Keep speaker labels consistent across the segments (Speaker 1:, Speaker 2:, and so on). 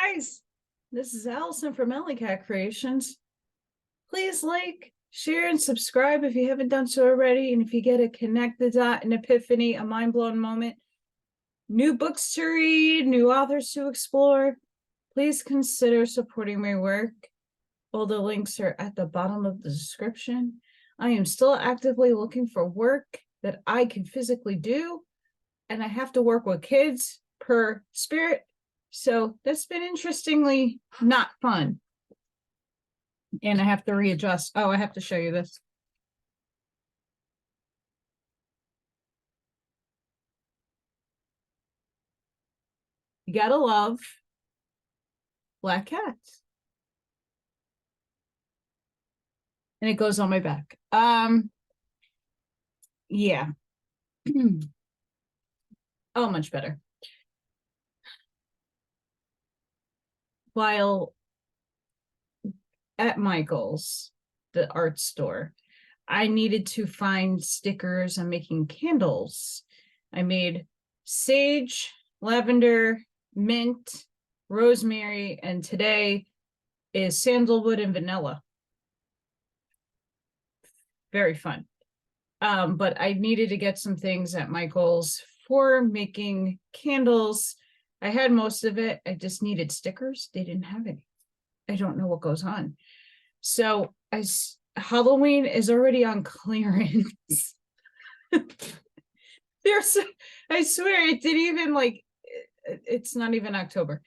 Speaker 1: Guys, this is Allison from Allykatkreations. Please like, share, and subscribe if you haven't done so already. And if you get a connect the dot, an epiphany, a mind-blown moment, new books to read, new authors to explore, please consider supporting my work. All the links are at the bottom of the description. I am still actively looking for work that I can physically do, and I have to work with kids per spirit. So that's been interestingly not fun. And I have to readjust. Oh, I have to show you this. You gotta love black cats. And it goes on my back. Yeah. Oh, much better. While at Michael's, the art store, I needed to find stickers. I'm making candles. I made sage, lavender, mint, rosemary, and today is sandalwood and vanilla. Very fun. But I needed to get some things at Michael's for making candles. I had most of it. I just needed stickers. They didn't have any. I don't know what goes on. So Halloween is already on clearance. There's, I swear it didn't even it's not even October.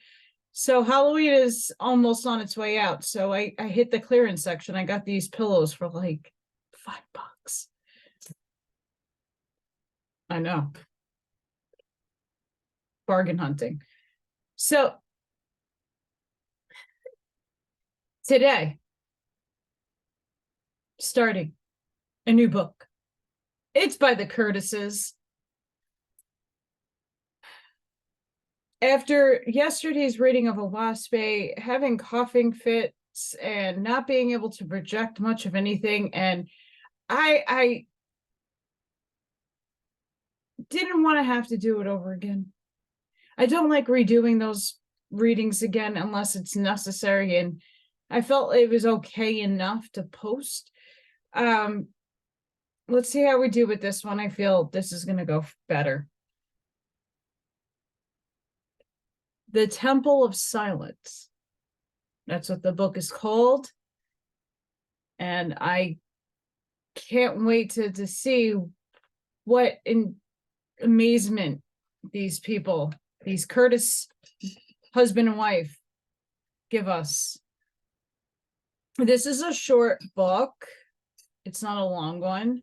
Speaker 1: So Halloween is almost on its way out. So I hit the clearance section. I got these pillows for like $5. I know. Bargain hunting. So today, starting a new book. It's by the Curtises. After yesterday's reading of a wasp, having coughing fits and not being able to project much of anything, and I didn't want to have to do it over again. I don't like redoing those readings again unless it's necessary, and I felt it was okay enough to post. Let's see how we do with this one. I feel this is going to go better. The Temple of Silence. That's what the book is called. And I can't wait to see what in amazement these people, these Curtis husband and wife, give us. This is a short book. It's not a long one.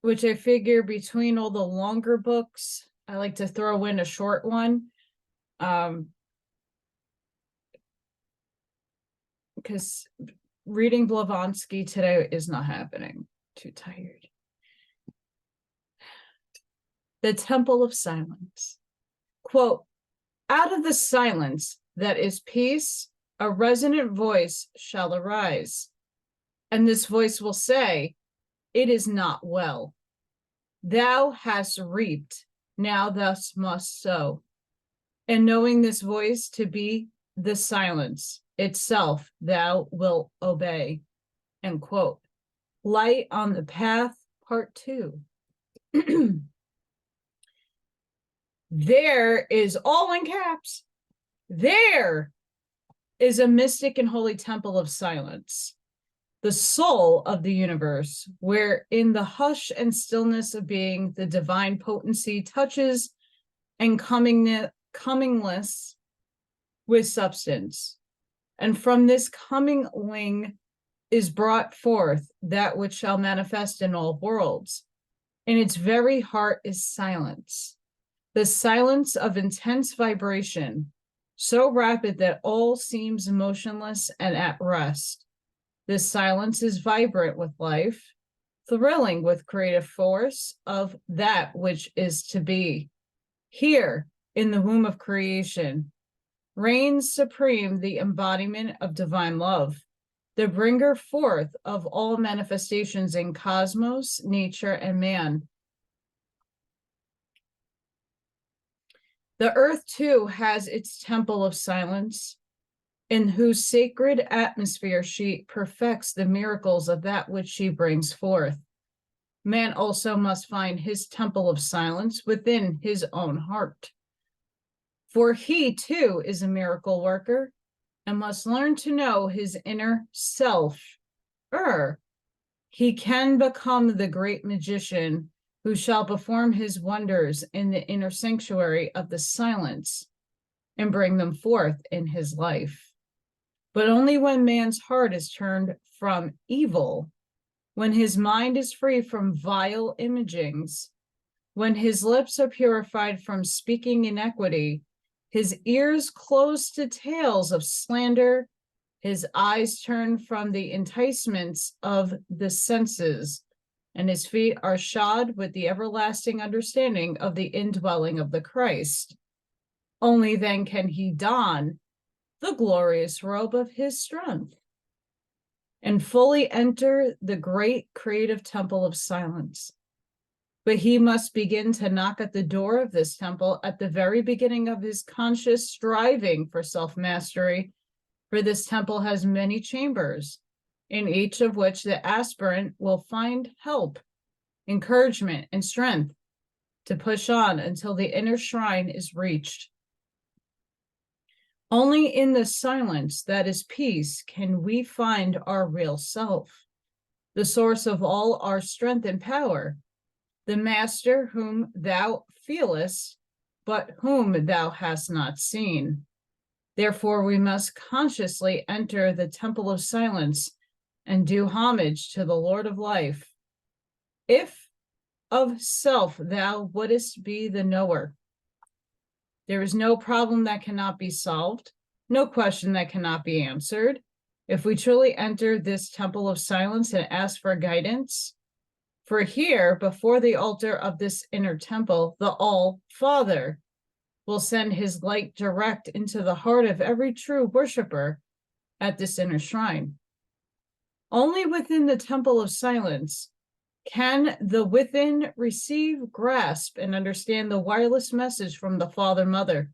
Speaker 1: Which I figure between all the longer books, I like to throw in a short one. Because reading Blavatsky today is not happening. Too tired. The Temple of Silence. Quote, out of the silence that is peace, a resonant voice shall arise. And this voice will say, it is not well. Thou hast reaped, now thus must sow. And knowing this voice to be the silence itself, thou wilt obey. End quote. Light on the Path, Part 2. There is, all in caps, there is a mystic and holy temple of silence, the soul of the universe, where in the hush and stillness of being, the divine potency touches and commingless with substance. And from this commingling is brought forth that which shall manifest in all worlds. In its very heart is silence, the silence of intense vibration, so rapid that all seems motionless and at rest. This silence is vibrant with life, thrilling with creative force of that which is to be. Here, in the womb of creation, reigns supreme the embodiment of divine love, the bringer forth of all manifestations in cosmos, nature, and man. The earth too has its temple of silence, in whose sacred atmosphere she perfects the miracles of that which she brings forth. Man also must find his temple of silence within his own heart. For he too is a miracle worker and must learn to know his inner self. He can become the great magician who shall perform his wonders in the inner sanctuary of the silence and bring them forth in his life. But only when man's heart is turned from evil, when his mind is free from vile imagings, when his lips are purified from speaking iniquity, his ears closed to tales of slander, his eyes turned from the enticements of the senses, and his feet are shod with the everlasting understanding of the indwelling of the Christ. Only then can he don the glorious robe of his strength and fully enter the great creative temple of silence. But he must begin to knock at the door of this temple at the very beginning of his conscious striving for self-mastery, for this temple has many chambers, in each of which the aspirant will find help, encouragement, and strength to push on until the inner shrine is reached. Only in the silence that is peace can we find our real self, the source of all our strength and power, the master whom thou feelest, but whom thou hast not seen. Therefore, we must consciously enter the temple of silence and do homage to the Lord of life. If of self thou wouldest be the knower, there is no problem that cannot be solved, no question that cannot be answered. If we truly enter this temple of silence and ask for guidance, for here, before the altar of this inner temple, the All-Father will send his light direct into the heart of every true worshiper at this inner shrine. Only within the temple of silence can the within receive, grasp, and understand the wireless message from the Father Mother.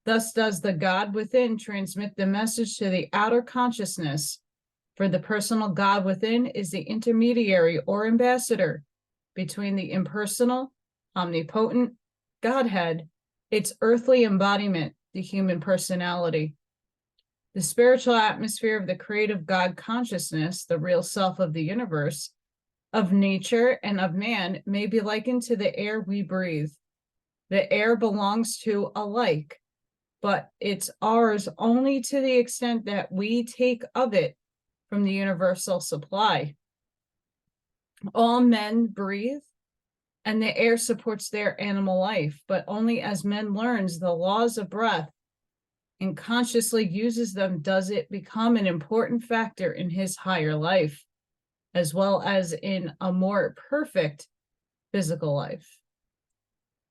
Speaker 1: Thus does the God within transmit the message to the outer consciousness, for the personal God within is the intermediary or ambassador between the impersonal, omnipotent Godhead, its earthly embodiment, the human personality. The spiritual atmosphere of the creative God consciousness, the real self of the universe, of nature and of man, may be likened to the air we breathe. The air belongs to alike, but it's ours only to the extent that we take of it from the universal supply. All men breathe, and the air supports their animal life, but only as man learns the laws of breath and consciously uses them does it become an important factor in his higher life, as well as in a more perfect physical life.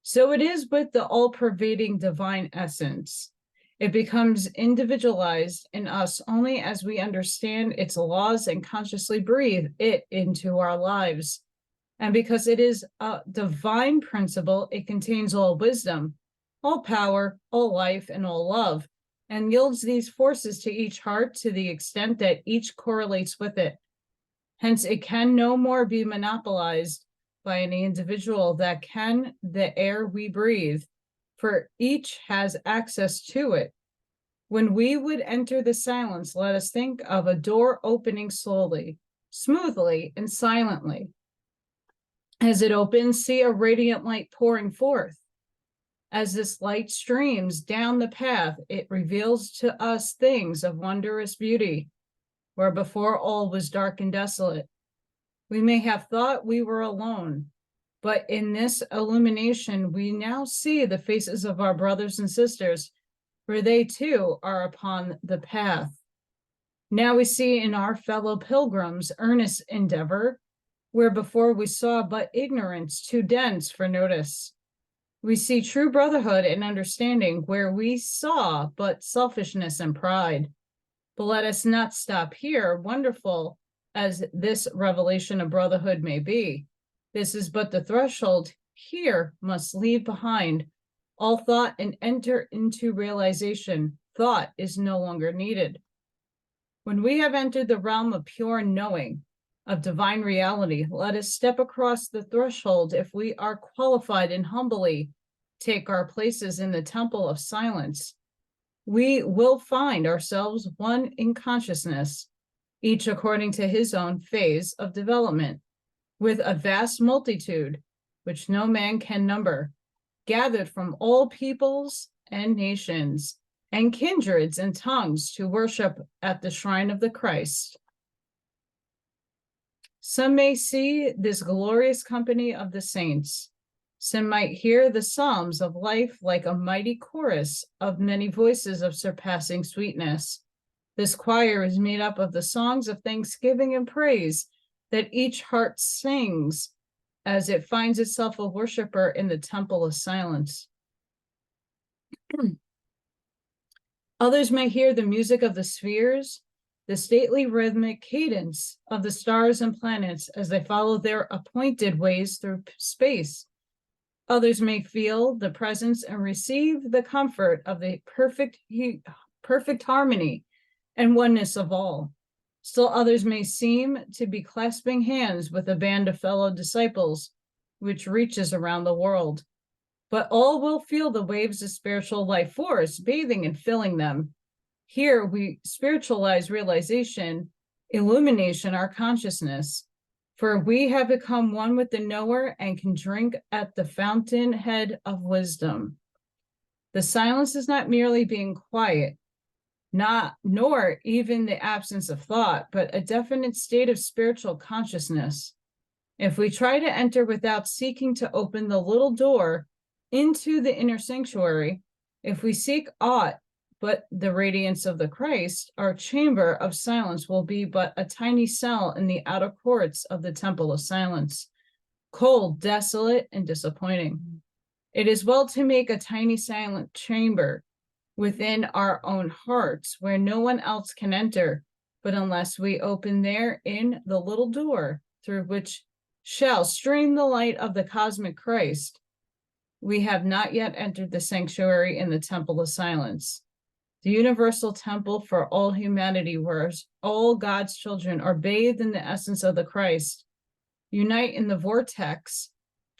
Speaker 1: So it is with the all-pervading divine essence. It becomes individualized in us only as we understand its laws and consciously breathe it into our lives. And because it is a divine principle, it contains all wisdom, all power, all life, and all love, and yields these forces to each heart to the extent that each correlates with it. Hence, it can no more be monopolized by any individual that can the air we breathe, for each has access to it. When we would enter the silence, let us think of a door opening slowly, smoothly, and silently. As it opens, see a radiant light pouring forth. As this light streams down the path, it reveals to us things of wondrous beauty, where before all was dark and desolate. We may have thought we were alone, but in this illumination, we now see the faces of our brothers and sisters, for they too are upon the path. Now we see in our fellow pilgrims earnest endeavor, where before we saw but ignorance too dense for notice. We see true brotherhood and understanding where we saw but selfishness and pride. But let us not stop here, wonderful as this revelation of brotherhood may be. This is but the threshold. Here must leave behind all thought and enter into realization. Thought is no longer needed. When we have entered the realm of pure knowing, of divine reality, let us step across the threshold if we are qualified and humbly take our places in the temple of silence. We will find ourselves one in consciousness, each according to his own phase of development, with a vast multitude, which no man can number, gathered from all peoples and nations, and kindreds and tongues to worship at the shrine of the Christ. Some may see this glorious company of the saints. Some might hear the psalms of life like a mighty chorus of many voices of surpassing sweetness. This choir is made up of the songs of thanksgiving and praise that each heart sings as it finds itself a worshiper in the temple of silence. Others may hear the music of the spheres, the stately rhythmic cadence of the stars and planets as they follow their appointed ways through space. Others may feel the presence and receive the comfort of the perfect harmony and oneness of all. Still others may seem to be clasping hands with a band of fellow disciples, which reaches around the world. But all will feel the waves of spiritual life force bathing and filling them. Here we spiritualize realization, illumination, our consciousness. For we have become one with the knower and can drink at the fountainhead of wisdom. The silence is not merely being quiet, nor even the absence of thought, but a definite state of spiritual consciousness. If we try to enter without seeking to open the little door into the inner sanctuary, if we seek aught but the radiance of the Christ, our chamber of silence will be but a tiny cell in the outer courts of the temple of silence, cold, desolate, and disappointing. It is well to make a tiny silent chamber within our own hearts where no one else can enter, but unless we open therein the little door through which shall stream the light of the cosmic Christ, we have not yet entered the sanctuary in the temple of silence, the universal temple for all humanity, where all God's children are bathed in the essence of the Christ, unite in the vortex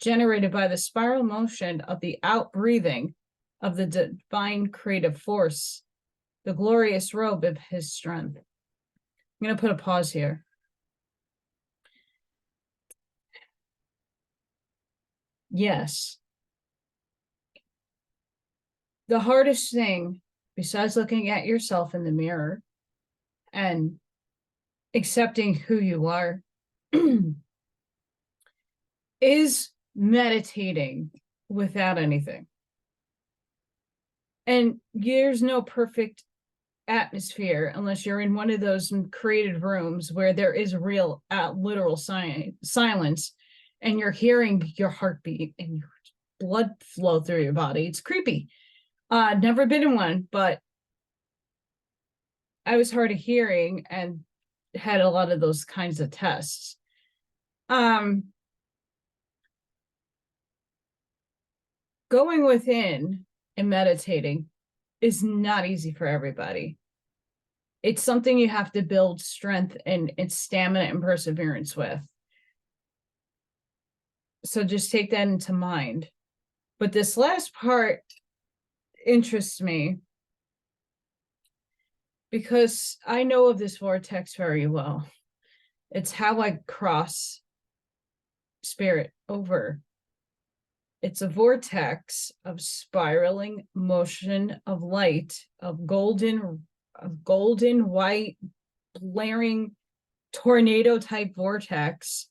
Speaker 1: generated by the spiral motion of the outbreathing of the divine creative force, the glorious robe of his strength. I'm going to put a pause here. Yes. The hardest thing, besides looking at yourself in the mirror and accepting who you are, is meditating without anything. And there's no perfect atmosphere unless you're in one of those created rooms where there is real, literal silence, and you're hearing your heartbeat and your blood flow through your body. It's creepy. Never been in one, but I was hard of hearing and had a lot of those kinds of tests. Going within and meditating is not easy for everybody. It's something you have to build strength and stamina and perseverance with. So just take that into mind. But this last part interests me because I know of this vortex very well. It's how I cross spirit over. It's a vortex of spiraling motion of light, of golden white, blaring tornado type vortex,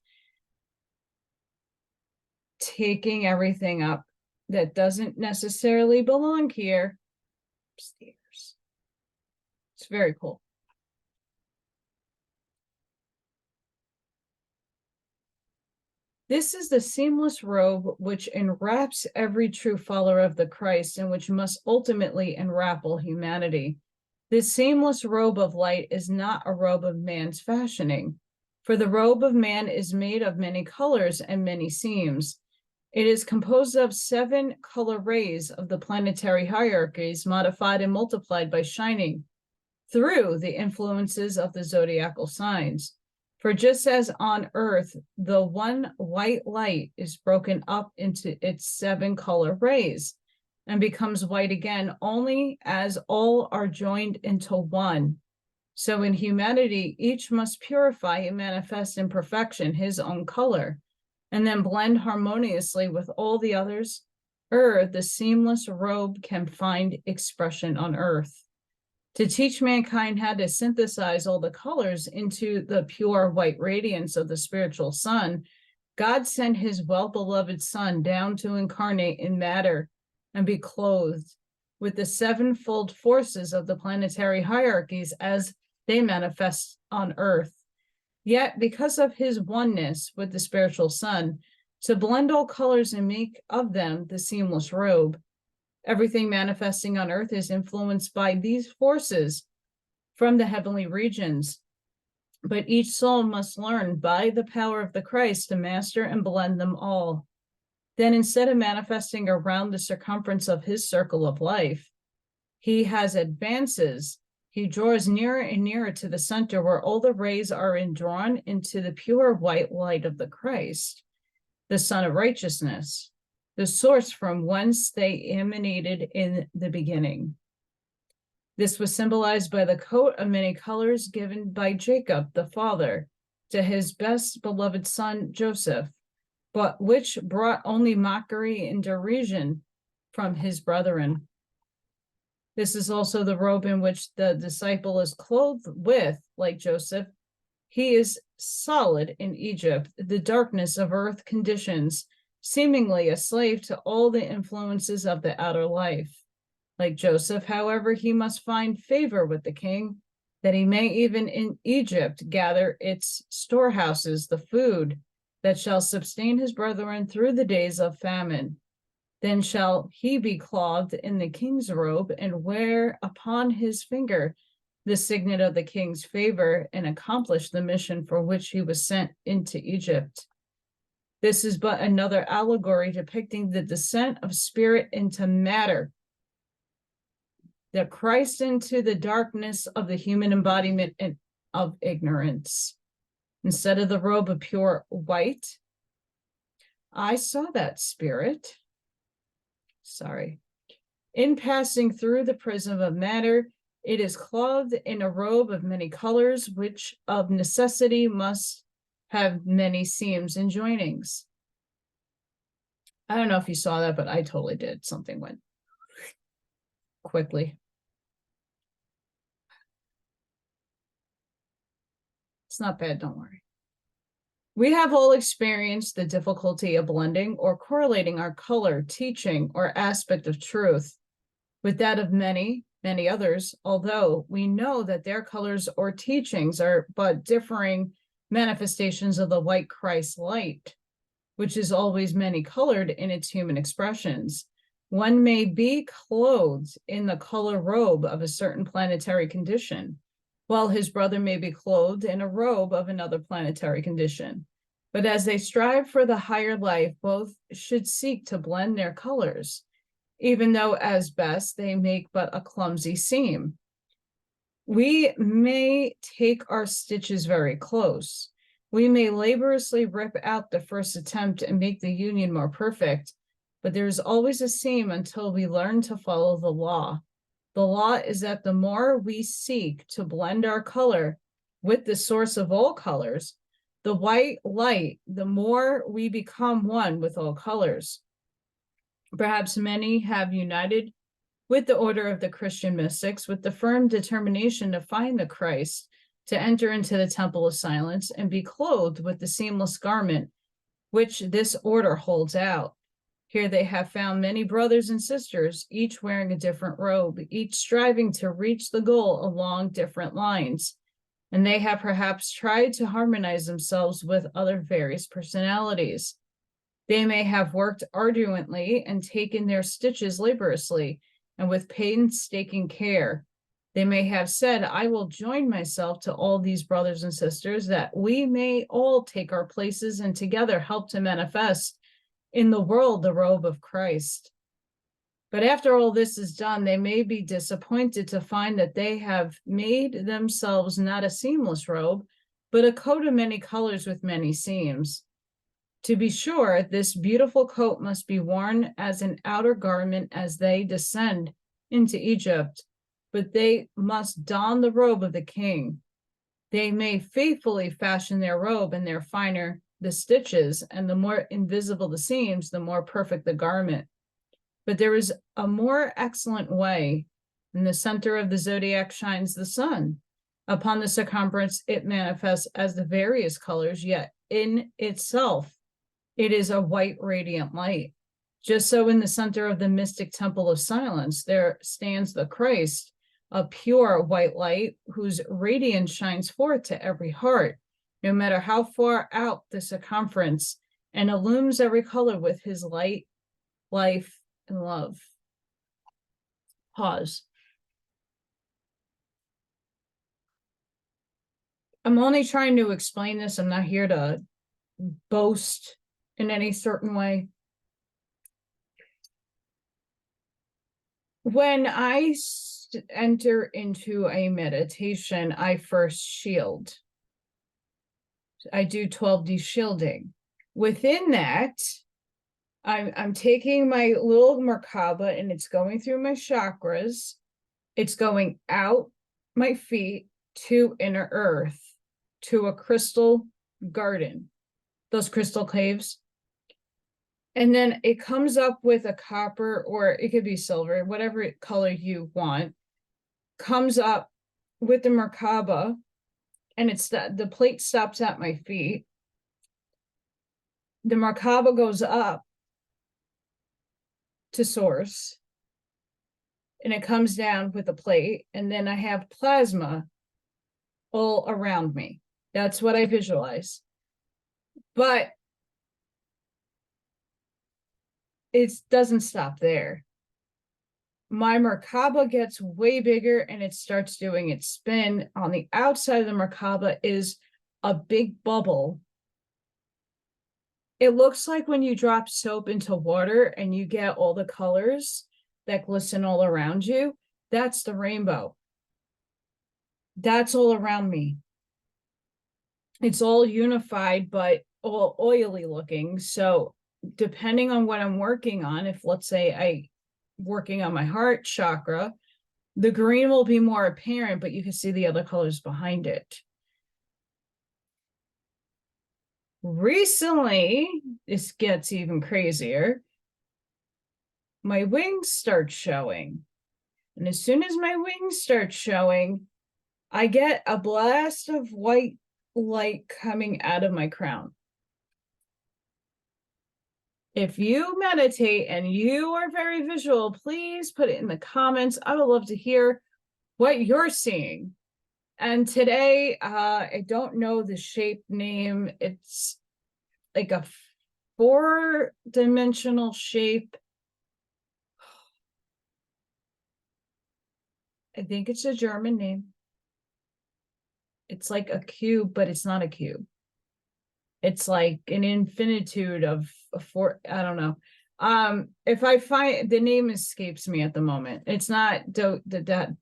Speaker 1: taking everything up that doesn't necessarily belong here upstairs. It's very cool. This is the seamless robe which enwraps every true follower of the Christ and which must ultimately enwrap all humanity. This seamless robe of light is not a robe of man's fashioning, for the robe of man is made of many colors and many seams. It is composed of 7 color rays of the planetary hierarchies, modified and multiplied by shining through the influences of the zodiacal signs. For just as on Earth, the one white light is broken up into its 7 color rays and becomes white again only as all are joined into one. So in humanity, each must purify and manifest in perfection his own color, and then blend harmoniously with all the others. The seamless robe can find expression on Earth. To teach mankind how to synthesize all the colors into the pure white radiance of the spiritual sun, God sent his well-beloved Son down to incarnate in matter and be clothed with the 7-fold forces of the planetary hierarchies as they manifest on Earth. Yet, because of his oneness with the spiritual sun, to blend all colors and make of them the seamless robe, everything manifesting on Earth is influenced by these forces from the heavenly regions. But each soul must learn by the power of the Christ to master and blend them all. Then, instead of manifesting around the circumference of his circle of life, he has advances. He draws nearer and nearer to the center where all the rays are drawn into the pure white light of the Christ, the Son of Righteousness, the source from whence they emanated in the beginning. This was symbolized by the coat of many colors given by Jacob, the father, to his best beloved son, Joseph, but which brought only mockery and derision from his brethren. This is also the robe in which the disciple is clothed with, like Joseph. He is solid in Egypt, the darkness of earth conditions, seemingly a slave to all the influences of the outer life. Like Joseph, however, he must find favor with the king, that he may even in Egypt gather its storehouses, the food that shall sustain his brethren through the days of famine. Then shall he be clothed in the king's robe and wear upon his finger the signet of the king's favor and accomplish the mission for which he was sent into Egypt. This is but another allegory depicting the descent of spirit into matter, the Christ into the darkness of the human embodiment and of ignorance. Instead of the robe of pure white, I saw that spirit. In passing through the prism of matter, it is clothed in a robe of many colors, which of necessity must have many seams and joinings. I don't know if you saw that, but I totally did. Something went quickly. It's not bad, don't worry. We have all experienced the difficulty of blending or correlating our color, teaching, or aspect of truth with that of many, many others, although we know that their colors or teachings are but differing manifestations of the white Christ light, which is always many-colored in its human expressions. One may be clothed in the color robe of a certain planetary condition, while his brother may be clothed in a robe of another planetary condition. But as they strive for the higher life, both should seek to blend their colors, even though as best they make but a clumsy seam. We may take our stitches very close. We may laboriously rip out the first attempt and make the union more perfect, but there is always a seam until we learn to follow the law. The law is that the more we seek to blend our color with the source of all colors, the white light, the more we become one with all colors. Perhaps many have united with the order of the Christian mystics with the firm determination to find the Christ, to enter into the temple of silence and be clothed with the seamless garment which this order holds out. Here they have found many brothers and sisters, each wearing a different robe, each striving to reach the goal along different lines. And they have perhaps tried to harmonize themselves with other various personalities. They may have worked arduently and taken their stitches laboriously and with painstaking care. They may have said, I will join myself to all these brothers and sisters that we may all take our places and together help to manifest in the world the robe of Christ. But after all this is done, they may be disappointed to find that they have made themselves not a seamless robe, but a coat of many colors with many seams. To be sure, this beautiful coat must be worn as an outer garment as they descend into Egypt, but they must don the robe of the king. They may faithfully fashion their robe, and their finer the stitches, and the more invisible the seams, the more perfect the garment. But there is a more excellent way. In the center of the zodiac shines the sun. Upon the circumference, it manifests as the various colors, yet in itself, it is a white radiant light. Just so in the center of the mystic temple of silence, there stands the Christ, a pure white light whose radiance shines forth to every heart, no matter how far out the circumference, and illumines every color with his light, life, and love. Pause. I'm only trying to explain this. I'm not here to boast in any certain way. When I enter into a meditation, I first shield. I do 12D shielding. Within that, I'm taking my little Merkaba and it's going through my chakras. It's going out my feet to inner earth, to a crystal garden, those crystal caves. And then it comes up with a copper, or it could be silver, whatever color you want, comes up with the Merkaba, and it's the plate stops at my feet. The Merkaba goes up to source, and it comes down with a plate, and then I have plasma all around me. That's what I visualize. But it doesn't stop there. My Merkaba gets way bigger and it starts doing its spin. On the outside of the Merkaba is a big bubble. It looks like when you drop soap into water and you get all the colors that glisten all around you. That's the rainbow. That's all around me. It's all unified, but all oily looking. So depending on what I'm working on, if let's say I'm working on my heart chakra, the green will be more apparent, but you can see the other colors behind it. Recently, this gets even crazier. My wings start showing. And as soon as my wings start showing, I get a blast of white light coming out of my crown. If you meditate and you are very visual, please put it in the comments. I would love to hear what you're seeing. And today, I don't know the shape name. It's like a 4-dimensional shape. I think it's a German name. It's like a cube, but it's not a cube. It's like an infinitude of a four. I don't know. If I find the name escapes me at the moment. It's not that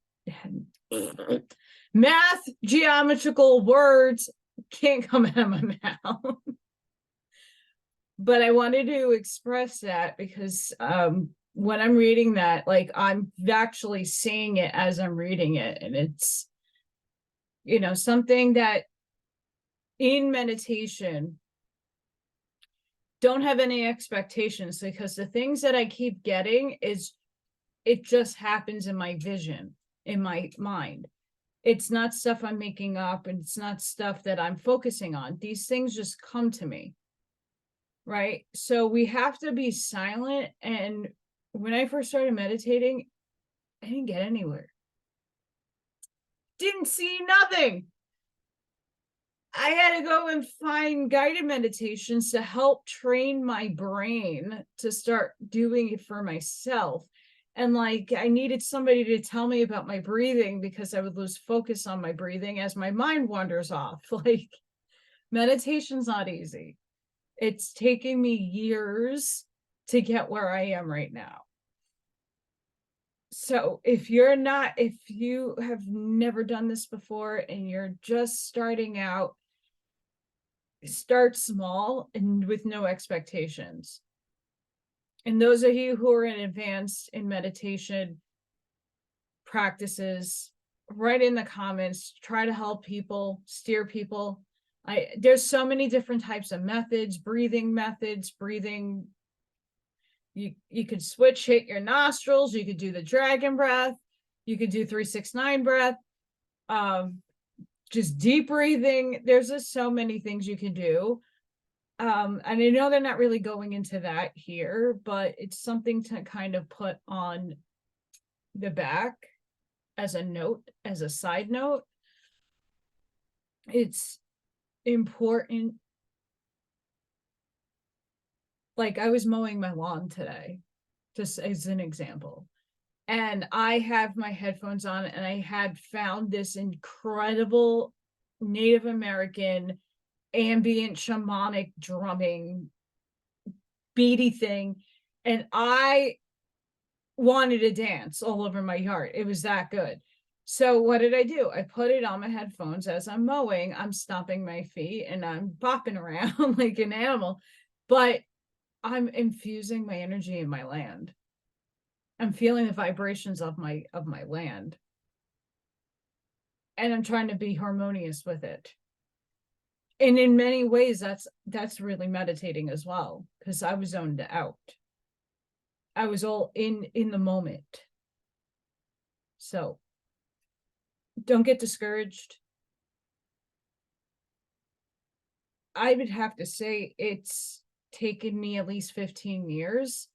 Speaker 1: math geometrical words can't come out of my mouth. But I wanted to express that because when I'm reading that, like I'm actually seeing it as I'm reading it, and it's, you know, something that in meditation, don't have any expectations, because the things that I keep getting is, it just happens in my vision, in my mind. It's not stuff I'm making up, and it's not stuff that I'm focusing on. These things just come to me, right? So we have to be silent. And when I first started meditating, I didn't get anywhere. Didn't see nothing. I had to go and find guided meditations to help train my brain to start doing it for myself. And like, I needed somebody to tell me about my breathing, because I would lose focus on my breathing as my mind wanders off. Like, meditation's not easy. It's taking me years to get where I am right now. So if you have never done this before and you're just starting out, start small and with no expectations. And those of you who are in advanced in meditation practices, write in the comments, try to help people, steer people. There's so many different types of methods, breathing. You could switch, hit your nostrils, you could do the dragon breath, you could do 3-6-9 breath, just deep breathing. There's just so many things you can do. And I know they're not really going into that here, but it's something to kind of put on the back as a note, as a side note. It's important. Like, I was mowing my lawn today, just as an example, and I have my headphones on, and I had found this incredible Native American ambient shamanic drumming beady thing, and I wanted to dance all over my yard. It was that good. So what did I do? I put it on my headphones. As I'm mowing, I'm stomping my feet and I'm bopping around like an animal, but I'm infusing my energy in my land. I'm feeling the vibrations of my land, and I'm trying to be harmonious with it. And in many ways, that's really meditating as well, because I was zoned out. I was all in the moment. So don't get discouraged. I would have to say it's taken me at least 15 years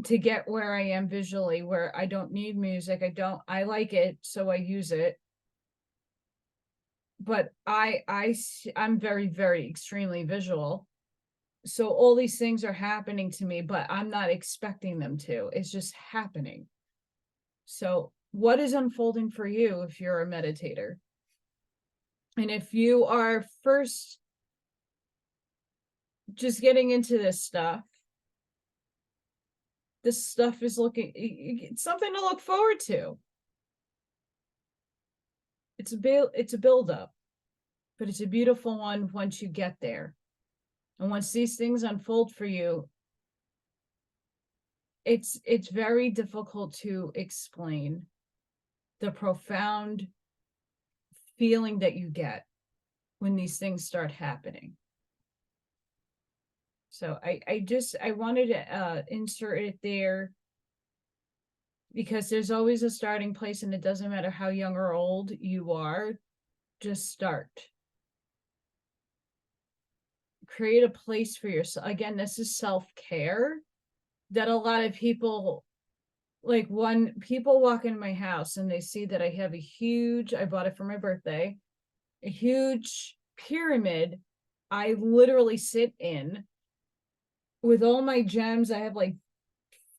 Speaker 1: to get where I am visually, where I don't need music. I like it, so I use it. But I'm very, very extremely visual. So all these things are happening to me, but I'm not expecting them to. It's just happening. So what is unfolding for you if you're a meditator? And if you are first just getting into this stuff is it's something to look forward to. It's a build up, but it's a beautiful one once you get there. And once these things unfold for you, it's very difficult to explain the profound feeling that you get when these things start happening. So I wanted to insert it there, because there's always a starting place, and it doesn't matter how young or old you are, just start. Create a place for yourself. Again, this is self-care that a lot of people, like, when people walk into my house and they see that I have I bought it for my birthday, a huge pyramid I literally sit in with all my gems. I have like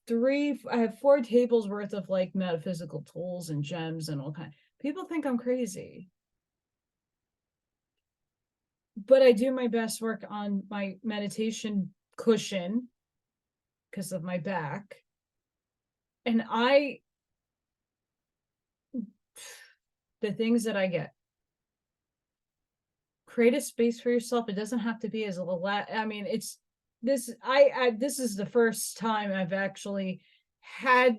Speaker 1: I have 4 tables worth of like metaphysical tools and gems and all kinds. People think I'm crazy, but I do my best work on my meditation cushion because of my back. And the things that I get, create a space for yourself. It doesn't have to be as this is the first time I've actually had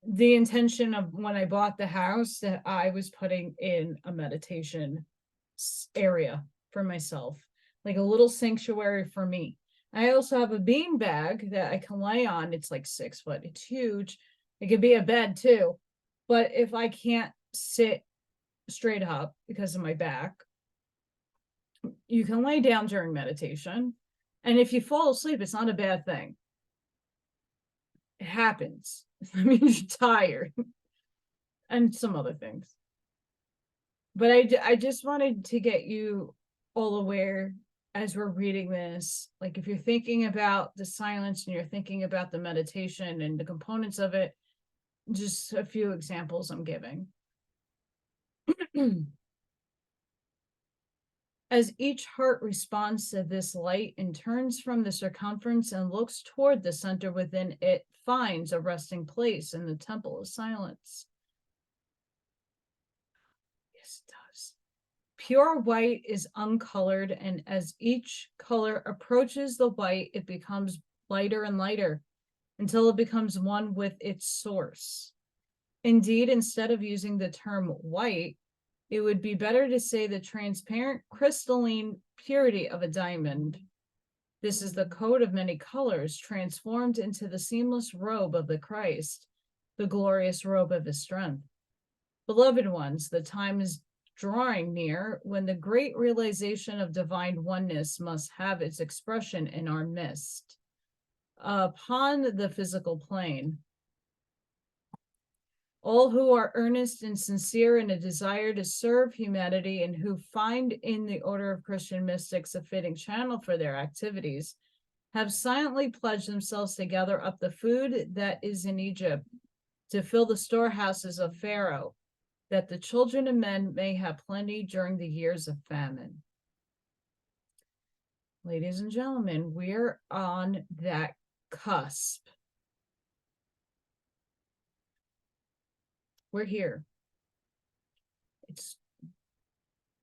Speaker 1: the intention of, when I bought the house, that I was putting in a meditation area for myself, like a little sanctuary for me. I also have a bean bag that I can lay on. It's like 6 foot. It's huge. It could be a bed too. But if I can't sit straight up because of my back, you can lay down during meditation. And if you fall asleep, it's not a bad thing. It happens. I mean, you're tired and some other things. But I just wanted to get you all aware as we're reading this. Like, if you're thinking about the silence and you're thinking about the meditation and the components of it, just a few examples I'm giving. As each heart responds to this light and turns from the circumference and looks toward the center within, it finds a resting place in the temple of silence. Yes, it does. Pure white is uncolored, and as each color approaches the white, it becomes lighter and lighter until it becomes one with its source. Indeed, instead of using the term white, it would be better to say the transparent crystalline purity of a diamond. This is the coat of many colors transformed into the seamless robe of the Christ, the glorious robe of his strength. Beloved ones, the time is drawing near when the great realization of divine oneness must have its expression in our midst. Upon the physical plane, all who are earnest and sincere in a desire to serve humanity and who find in the order of Christian mystics a fitting channel for their activities have silently pledged themselves to gather up the food that is in Egypt, to fill the storehouses of Pharaoh, that the children of men may have plenty during the years of famine. Ladies and gentlemen, we're on that cusp. We're here. It's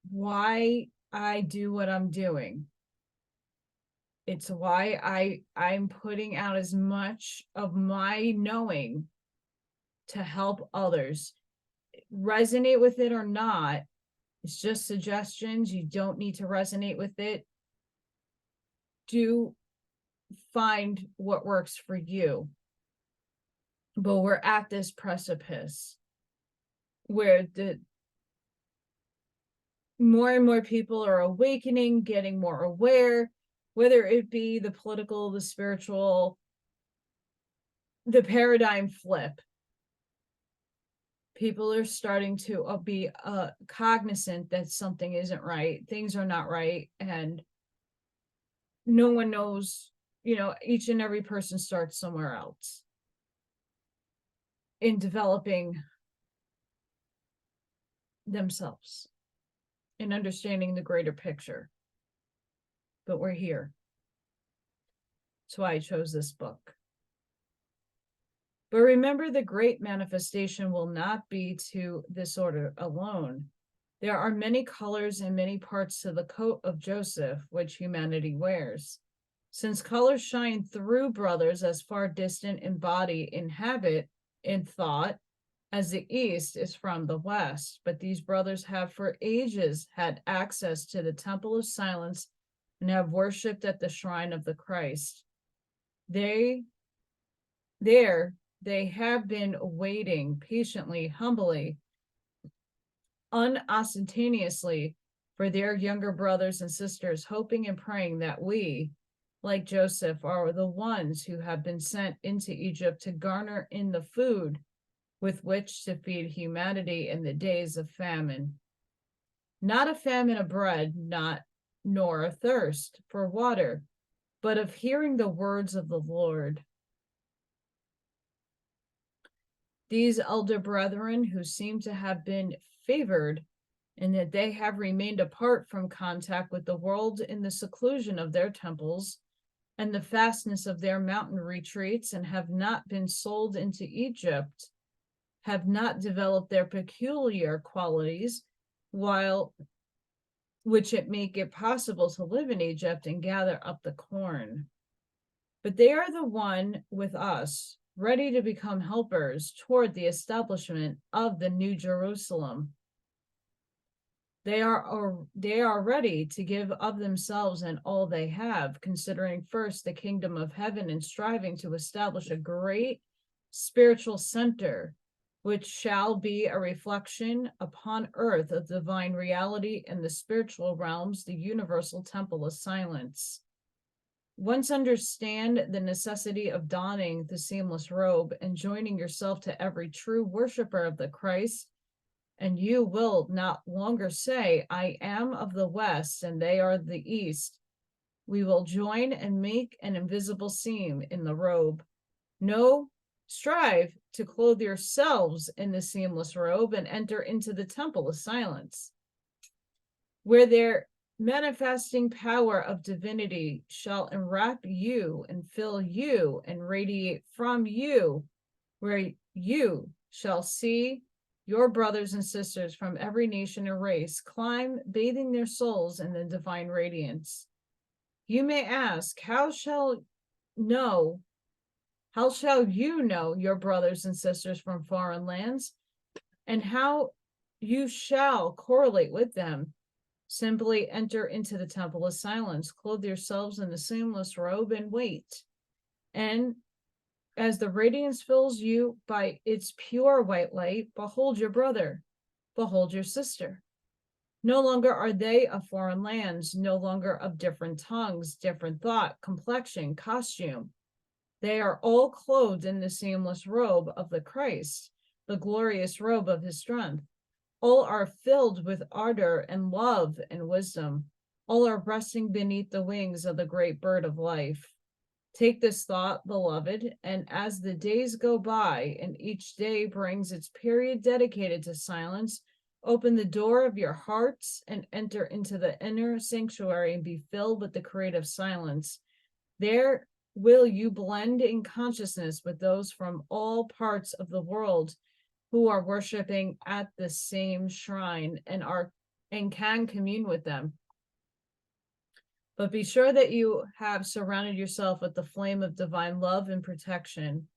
Speaker 1: why I do what I'm doing. It's why I'm putting out as much of my knowing to help others. Resonate with it or not, it's just suggestions. You don't need to resonate with it. Do find what works for you. But we're at this precipice where the more and more people are awakening, getting more aware, whether it be the political, the spiritual, the paradigm flip. People are starting to be cognizant that something isn't right, things are not right, and no one knows, each and every person starts somewhere else in developing themselves and understanding the greater picture. But we're here. That's why I chose this book. But remember, the great manifestation will not be to this order alone. There are many colors and many parts to the coat of Joseph, which humanity wears. Since colors shine through brothers as far distant in body, in habit, in thought, as the East is from the West, but these brothers have for ages had access to the temple of silence and have worshipped at the shrine of the Christ. They have been waiting patiently, humbly, unostentatiously for their younger brothers and sisters, hoping and praying that we, like Joseph, are the ones who have been sent into Egypt to garner in the food with which to feed humanity in the days of famine. Not a famine of bread, nor a thirst for water, but of hearing the words of the Lord. These elder brethren, who seem to have been favored in that they have remained apart from contact with the world in the seclusion of their temples and the fastness of their mountain retreats, and have not been sold into Egypt, have not developed their peculiar qualities, which it make it possible to live in Egypt and gather up the corn. But they are the one with us, ready to become helpers toward the establishment of the New Jerusalem. They are ready to give of themselves and all they have, considering first the kingdom of heaven and striving to establish a great spiritual center, which shall be a reflection upon earth of divine reality and the spiritual realms, the universal temple of silence. Once understand the necessity of donning the seamless robe and joining yourself to every true worshiper of the Christ, and you will not longer say, I am of the West and they are the East. We will join and make an invisible seam in the robe. No, strive to clothe yourselves in the seamless robe and enter into the temple of silence, where manifesting power of divinity shall enwrap you and fill you and radiate from you, where you shall see your brothers and sisters from every nation and race climb, bathing their souls in the divine radiance. You may ask, how shall you know your brothers and sisters from foreign lands, and how you shall correlate with them? Simply enter into the temple of silence, clothe yourselves in the seamless robe, and wait. And as the radiance fills you by its pure white light, behold your brother, behold your sister. No longer are they of foreign lands, no longer of different tongues, different thought, complexion, costume. They are all clothed in the seamless robe of the Christ, the glorious robe of his strength. All are filled with ardor and love and wisdom. All are resting beneath the wings of the great bird of life. Take this thought, beloved, and as the days go by and each day brings its period dedicated to silence, open the door of your hearts and enter into the inner sanctuary and be filled with the creative silence. There will you blend in consciousness with those from all parts of the world who are worshiping at the same shrine and can commune with them. But be sure that you have surrounded yourself with the flame of divine love and protection,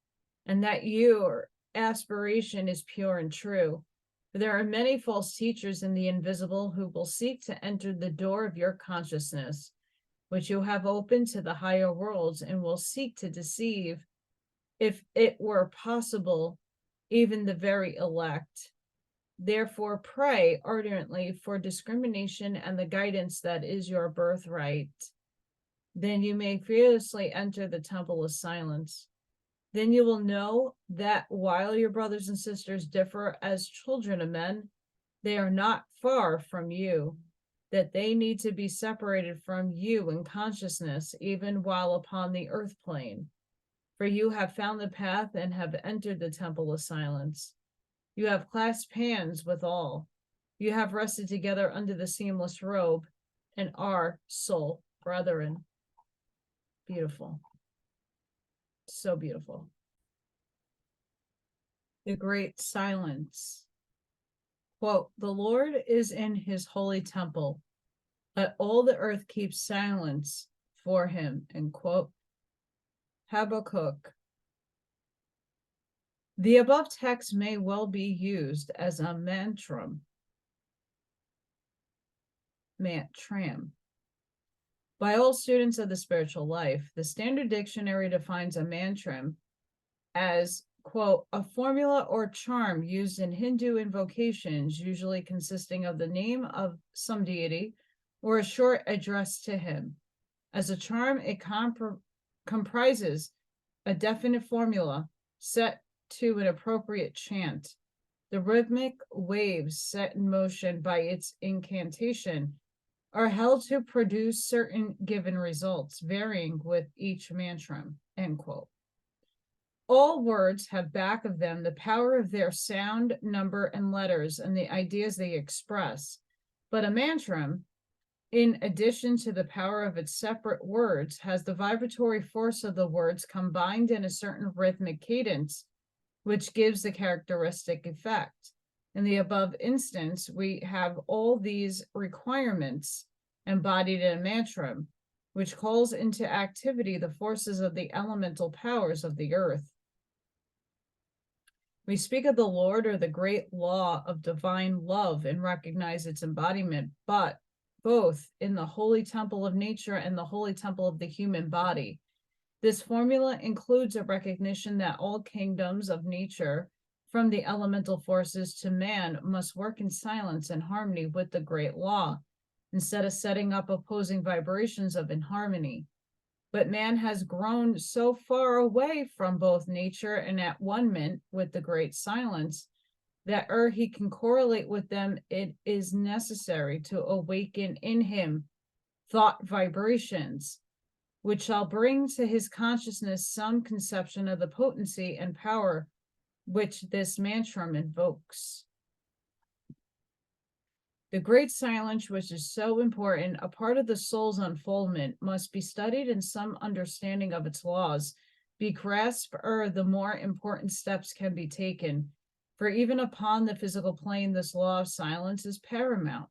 Speaker 1: and that your aspiration is pure and true. For there are many false teachers in the invisible who will seek to enter the door of your consciousness, which you have opened to the higher worlds, and will seek to deceive, if it were possible, even the very elect. Therefore, pray ardently for discrimination and the guidance that is your birthright. Then you may fearlessly enter the temple of silence. Then you will know that while your brothers and sisters differ as children of men, they are not far from you, that they need to be separated from you in consciousness, even while upon the earth plane. For you have found the path and have entered the temple of silence. You have clasped hands with all. You have rested together under the seamless robe and are soul brethren. Beautiful. So beautiful. The great silence. Quote, the Lord is in his holy temple. Let all the earth keep silence for him. End quote. Habakkuk. The above text may well be used as a mantram by all students of the spiritual life. The Standard Dictionary defines a mantram as, quote, a formula or charm used in Hindu invocations, usually consisting of the name of some deity or a short address to him. As a charm, it comprises a definite formula set to an appropriate chant. The rhythmic waves set in motion by its incantation are held to produce certain given results, varying with each mantram, end quote. All words have back of them the power of their sound, number, and letters, and the ideas they express. But a mantram, in addition to the power of its separate words, has the vibratory force of the words combined in a certain rhythmic cadence, which gives the characteristic effect. In the above instance, we have all these requirements embodied in a mantram, which calls into activity the forces of the elemental powers of the earth. We speak of the Lord or the great law of divine love and recognize its embodiment, but both in the holy temple of nature and the holy temple of the human body. This formula includes a recognition that all kingdoms of nature, from the elemental forces to man, must work in silence and harmony with the great law, instead of setting up opposing vibrations of inharmony. But man has grown so far away from both nature and at one-ment with the great silence that ere he can correlate with them, it is necessary to awaken in him thought vibrations, which shall bring to his consciousness some conception of the potency and power which this mantram invokes. The great silence, which is so important, a part of the soul's unfoldment, must be studied and some understanding of its laws be grasped, or the more important steps can be taken. For even upon the physical plane, this law of silence is paramount.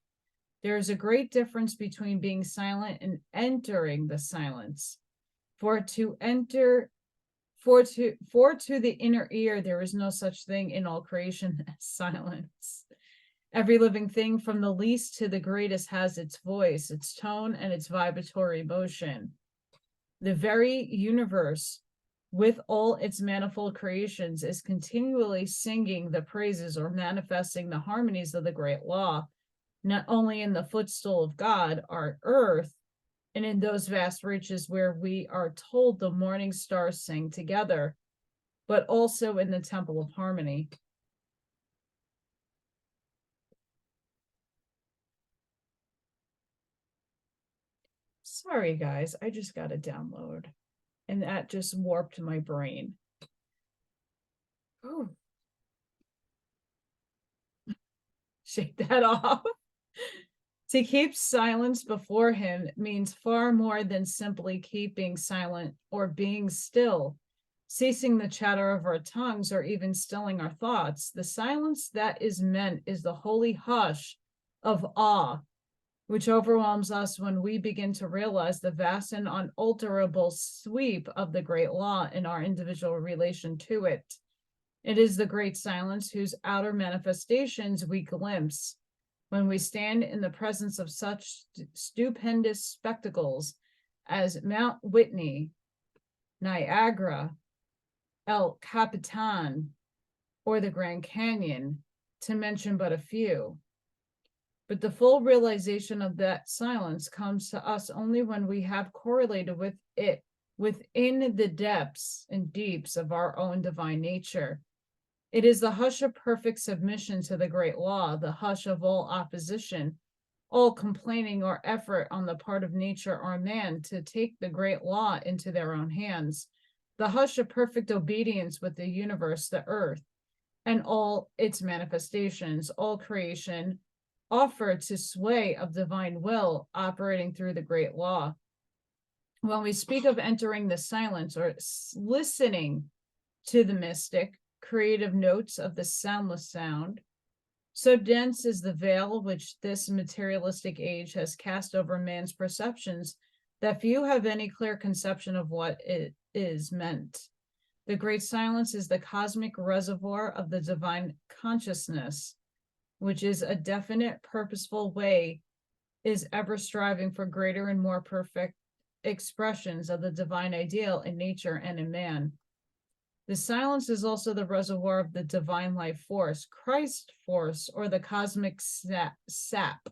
Speaker 1: There is a great difference between being silent and entering the silence. For to the inner ear, there is no such thing in all creation as silence. Every living thing, from the least to the greatest, has its voice, its tone, and its vibratory motion. The very universe, with all its manifold creations, is continually singing the praises or manifesting the harmonies of the great law, not only in the footstool of God, our earth, and in those vast reaches where we are told the morning stars sing together, but also in the temple of harmony. Sorry, guys, I just got a download, and that just warped my brain. Oh, shake that off. To keep silence before him means far more than simply keeping silent or being still, ceasing the chatter of our tongues, or even stilling our thoughts. The silence that is meant is the holy hush of awe, which overwhelms us when we begin to realize the vast and unalterable sweep of the great law in our individual relation to it. It is the great silence whose outer manifestations we glimpse when we stand in the presence of such stupendous spectacles as Mount Whitney, Niagara, El Capitan, or the Grand Canyon, to mention but a few. But the full realization of that silence comes to us only when we have correlated with it within the depths and deeps of our own divine nature. It is the hush of perfect submission to the great law, the hush of all opposition, all complaining or effort on the part of nature or man to take the great law into their own hands, the hush of perfect obedience with the universe, the earth, and all its manifestations, all creation, offered to sway of divine will operating through the great law. When we speak of entering the silence or listening to the mystic, creative notes of the soundless sound, so dense is the veil which this materialistic age has cast over man's perceptions that few have any clear conception of what it is meant. The great silence is the cosmic reservoir of the divine consciousness, which is a definite, purposeful way, is ever striving for greater and more perfect expressions of the divine ideal in nature and in man. The silence is also the reservoir of the divine life force, Christ force, or the cosmic sap,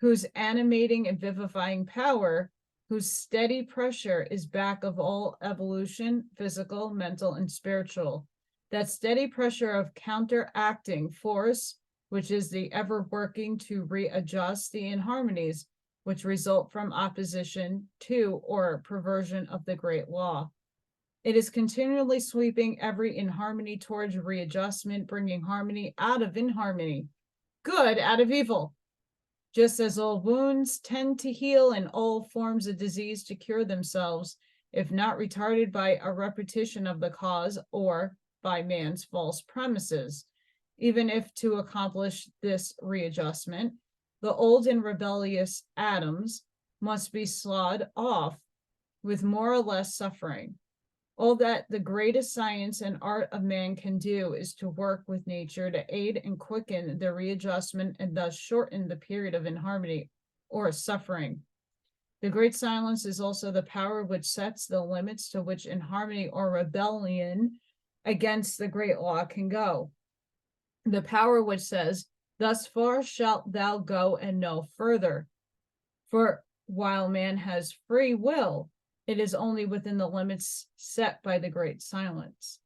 Speaker 1: whose animating and vivifying power, whose steady pressure is back of all evolution, physical, mental, and spiritual. That steady pressure of counteracting force, which is the ever working to readjust the inharmonies which result from opposition to or perversion of the great law. It is continually sweeping every inharmony towards readjustment, bringing harmony out of inharmony, good out of evil. Just as all wounds tend to heal and all forms of disease to cure themselves, if not retarded by a repetition of the cause or by man's false premises. Even if to accomplish this readjustment, the old and rebellious atoms must be sawed off with more or less suffering. All that the greatest science and art of man can do is to work with nature to aid and quicken the readjustment and thus shorten the period of inharmony or suffering. The great silence is also the power which sets the limits to which inharmony or rebellion against the great law can go. The power which says, "Thus far shalt thou go and no further." For while man has free will, it is only within the limits set by the great silence.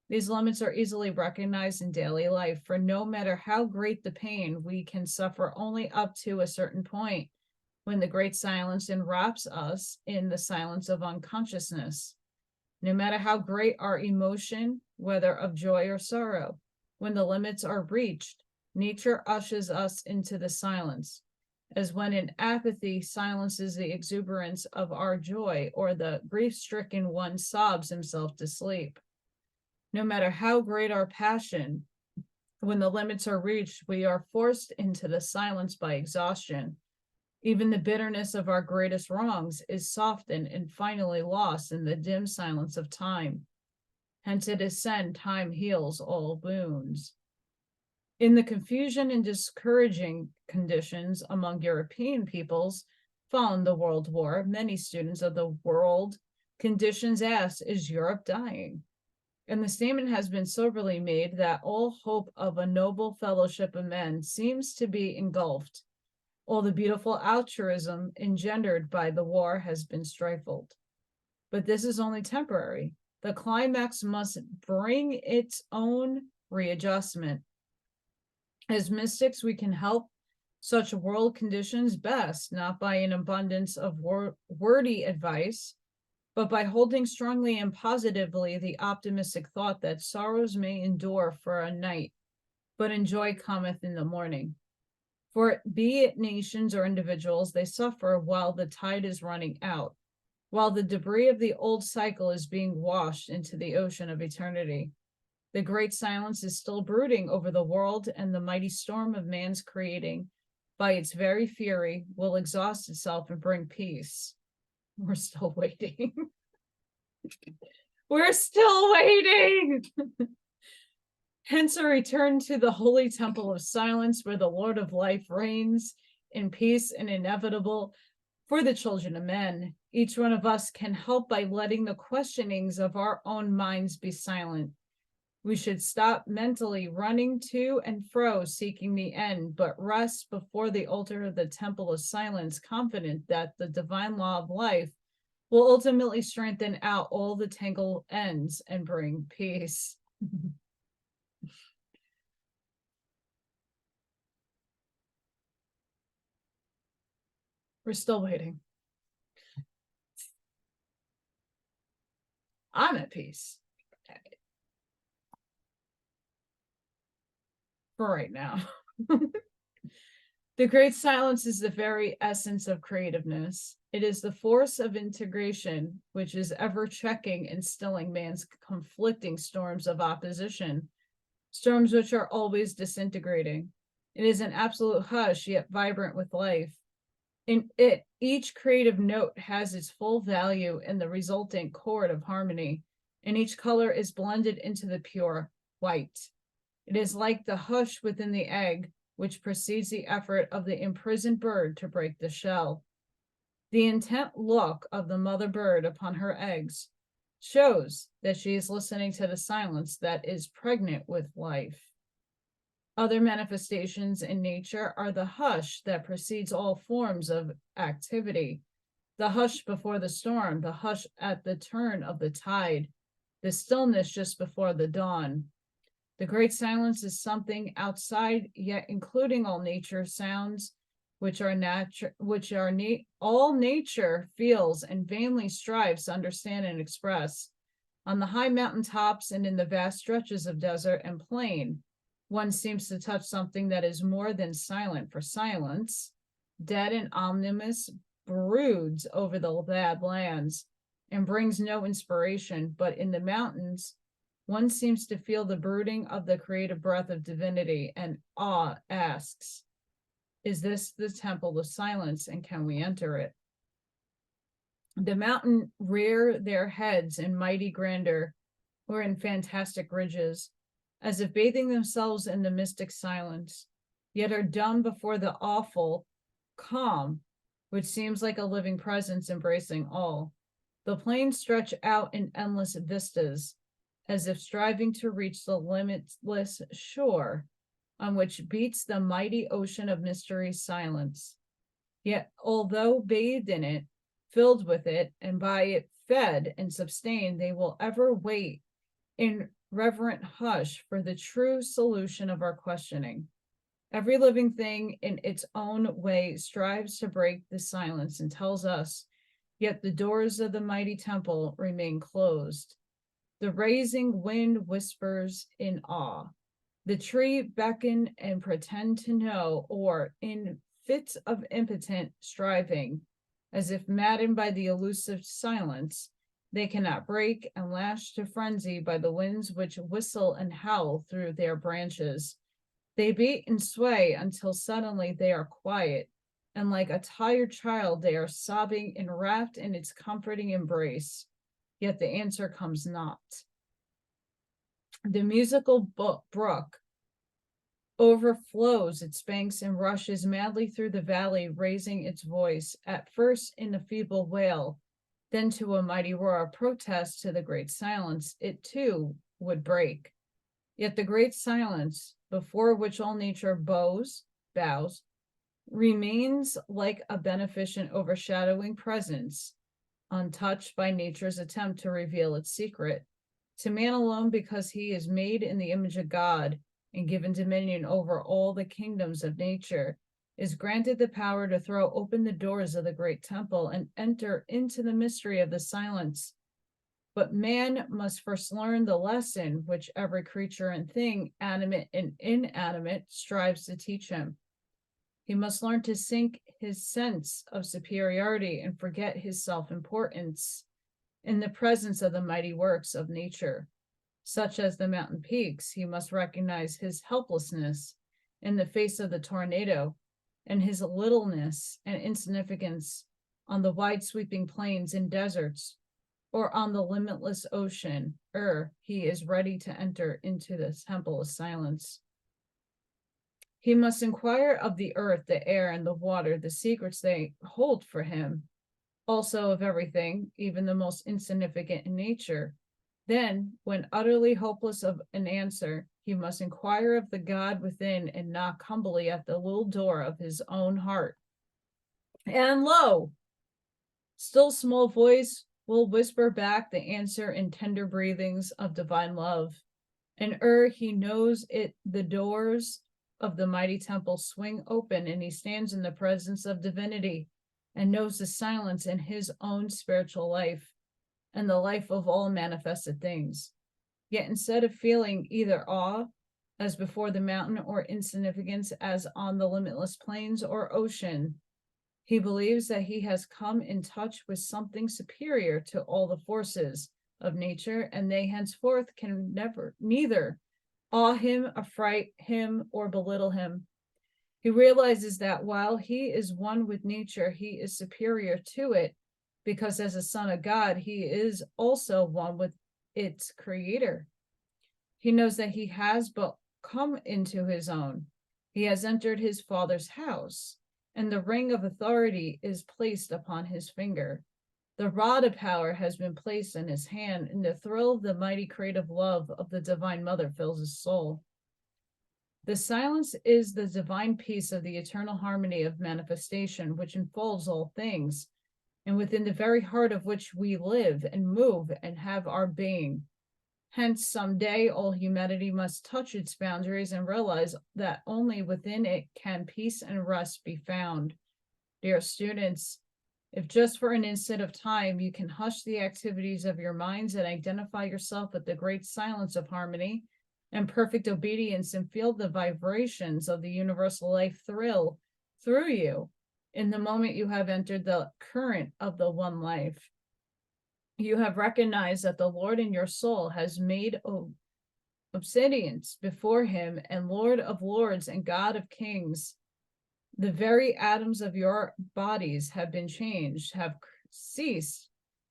Speaker 1: These limits are easily recognized in daily life, for no matter how great the pain, we can suffer only up to a certain point when the great silence enwraps us in the silence of unconsciousness. No matter how great our emotion, whether of joy or sorrow, when the limits are reached, Nature ushers us into the silence, as when in apathy silences the exuberance of our joy, or the grief-stricken one sobs himself to sleep. No matter how great our passion, when the limits are reached, we are forced into the silence by exhaustion. Even the bitterness of our greatest wrongs is softened and finally lost in the dim silence of time. Hence it is said, time heals all wounds. In the confusion and discouraging conditions among European peoples following the World War, many students of the world conditions asked, is Europe dying? And the statement has been soberly made that all hope of a noble fellowship of men seems to be engulfed. All the beautiful altruism engendered by the war has been stifled. But this is only temporary. The climax must bring its own readjustment. As mystics, we can help such world conditions best, not by an abundance of wordy advice, but by holding strongly and positively the optimistic thought that sorrows may endure for a night, but joy cometh in the morning. For be it nations or individuals, they suffer while the tide is running out, while the debris of the old cycle is being washed into the ocean of eternity. The great silence is still brooding over the world, and the mighty storm of man's creating, by its very fury, will exhaust itself and bring peace. We're still waiting. We're still waiting. Hence a return to the holy temple of silence, where the Lord of life reigns in peace and inevitable for the children of men. Each one of us can help by letting the questionings of our own minds be silent. We should stop mentally running to and fro seeking the end, but rest before the altar of the temple of silence, confident that the divine law of life will ultimately strengthen out all the tangled ends and bring peace. We're still waiting. I'm at peace. For right now. The great silence is the very essence of creativeness. It is the force of integration, which is ever checking and stilling man's conflicting storms of opposition, storms which are always disintegrating. It is an absolute hush, yet vibrant with life. In it, each creative note has its full value in the resultant chord of harmony, and each color is blended into the pure white. It is like the hush within the egg, which precedes the effort of the imprisoned bird to break the shell. The intent look of the mother bird upon her eggs shows that she is listening to the silence that is pregnant with life. Other manifestations in nature are the hush that precedes all forms of activity, the hush before the storm, the hush at the turn of the tide, the stillness just before the dawn. The great silence is something outside, yet including all nature sounds, which are all nature feels and vainly strives to understand and express. On the high mountain tops and in the vast stretches of desert and plain, one seems to touch something that is more than silent, for silence, dead and ominous, broods over the bad lands and brings no inspiration. But in the mountains, one seems to feel the brooding of the creative breath of divinity, and awe asks, is this the temple of silence, and can we enter it? The mountain rear their heads in mighty grandeur or in fantastic ridges, as if bathing themselves in the mystic silence, yet are dumb before the awful calm, which seems like a living presence embracing all. The plains stretch out in endless vistas, as if striving to reach the limitless shore on which beats the mighty ocean of mystery silence. Yet, although bathed in it, filled with it, and by it fed and sustained, they will ever wait in reverent hush for the true solution of our questioning. Every living thing in its own way strives to break the silence and tells us, yet the doors of the mighty temple remain closed. The raising wind whispers in awe. The tree beckon and pretend to know, or in fits of impotent striving, as if maddened by the elusive silence, they cannot break and lash to frenzy by the winds which whistle and howl through their branches. They beat and sway until suddenly they are quiet, and like a tired child, they are sobbing and wrapped in its comforting embrace. Yet the answer comes not. The musical brook overflows its banks and rushes madly through the valley, raising its voice, at first in a feeble wail, then to a mighty roar of protest to the great silence it too would break. Yet the great silence, before which all nature bows, remains like a beneficent overshadowing presence, untouched by nature's attempt to reveal its secret. To man alone, because he is made in the image of God and given dominion over all the kingdoms of nature, is granted the power to throw open the doors of the great temple and enter into the mystery of the silence. But man must first learn the lesson which every creature and thing, animate and inanimate, strives to teach him. He must learn to sink his sense of superiority and forget his self-importance in the presence of the mighty works of nature, such as the mountain peaks. He must recognize his helplessness in the face of the tornado and his littleness and insignificance on the wide sweeping plains and deserts, or on the limitless ocean, ere he is ready to enter into the temple of silence. He must inquire of the earth, the air, and the water, the secrets they hold for him, also of everything, even the most insignificant in nature. Then, when utterly hopeless of an answer, he must inquire of the God within and knock humbly at the little door of his own heart. And lo, still small voice will whisper back the answer in tender breathings of divine love. And ere he knows it, the doors of the mighty temple swing open, and he stands in the presence of divinity and knows the silence in his own spiritual life and the life of all manifested things. Yet instead of feeling either awe, as before the mountain, or insignificance as on the limitless plains or ocean, he believes that he has come in touch with something superior to all the forces of nature, and they henceforth can neither awe him, affright him, or belittle him. He realizes that while he is one with nature, he is superior to it, because as a son of God, he is also one with its creator. He knows that he has but come into his own. He has entered his father's house, and the ring of authority is placed upon his finger. The rod of power has been placed in his hand, and the thrill of the mighty creative love of the divine mother fills his soul. The silence is the divine peace of the eternal harmony of manifestation, which enfolds all things, and within the very heart of which we live and move and have our being. Hence, someday all humanity must touch its boundaries and realize that only within it can peace and rest be found. Dear students, if just for an instant of time you can hush the activities of your minds and identify yourself with the great silence of harmony and perfect obedience, and feel the vibrations of the universal life thrill through you in the moment you have entered the current of the one life, you have recognized that the Lord in your soul has made obedience before him, and Lord of lords and God of kings. The very atoms of your bodies have been changed, have ceased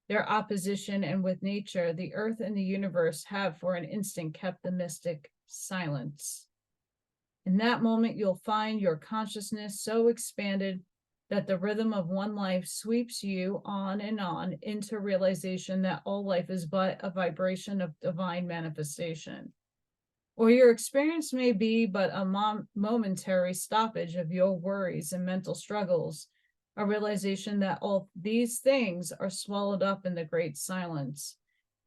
Speaker 1: their opposition, and with nature, the earth and the universe have for an instant kept the mystic silence. In that moment, you'll find your consciousness so expanded that the rhythm of one life sweeps you on and on into realization that all life is but a vibration of divine manifestation. Or your experience may be but a momentary stoppage of your worries and mental struggles, a realization that all these things are swallowed up in the great silence.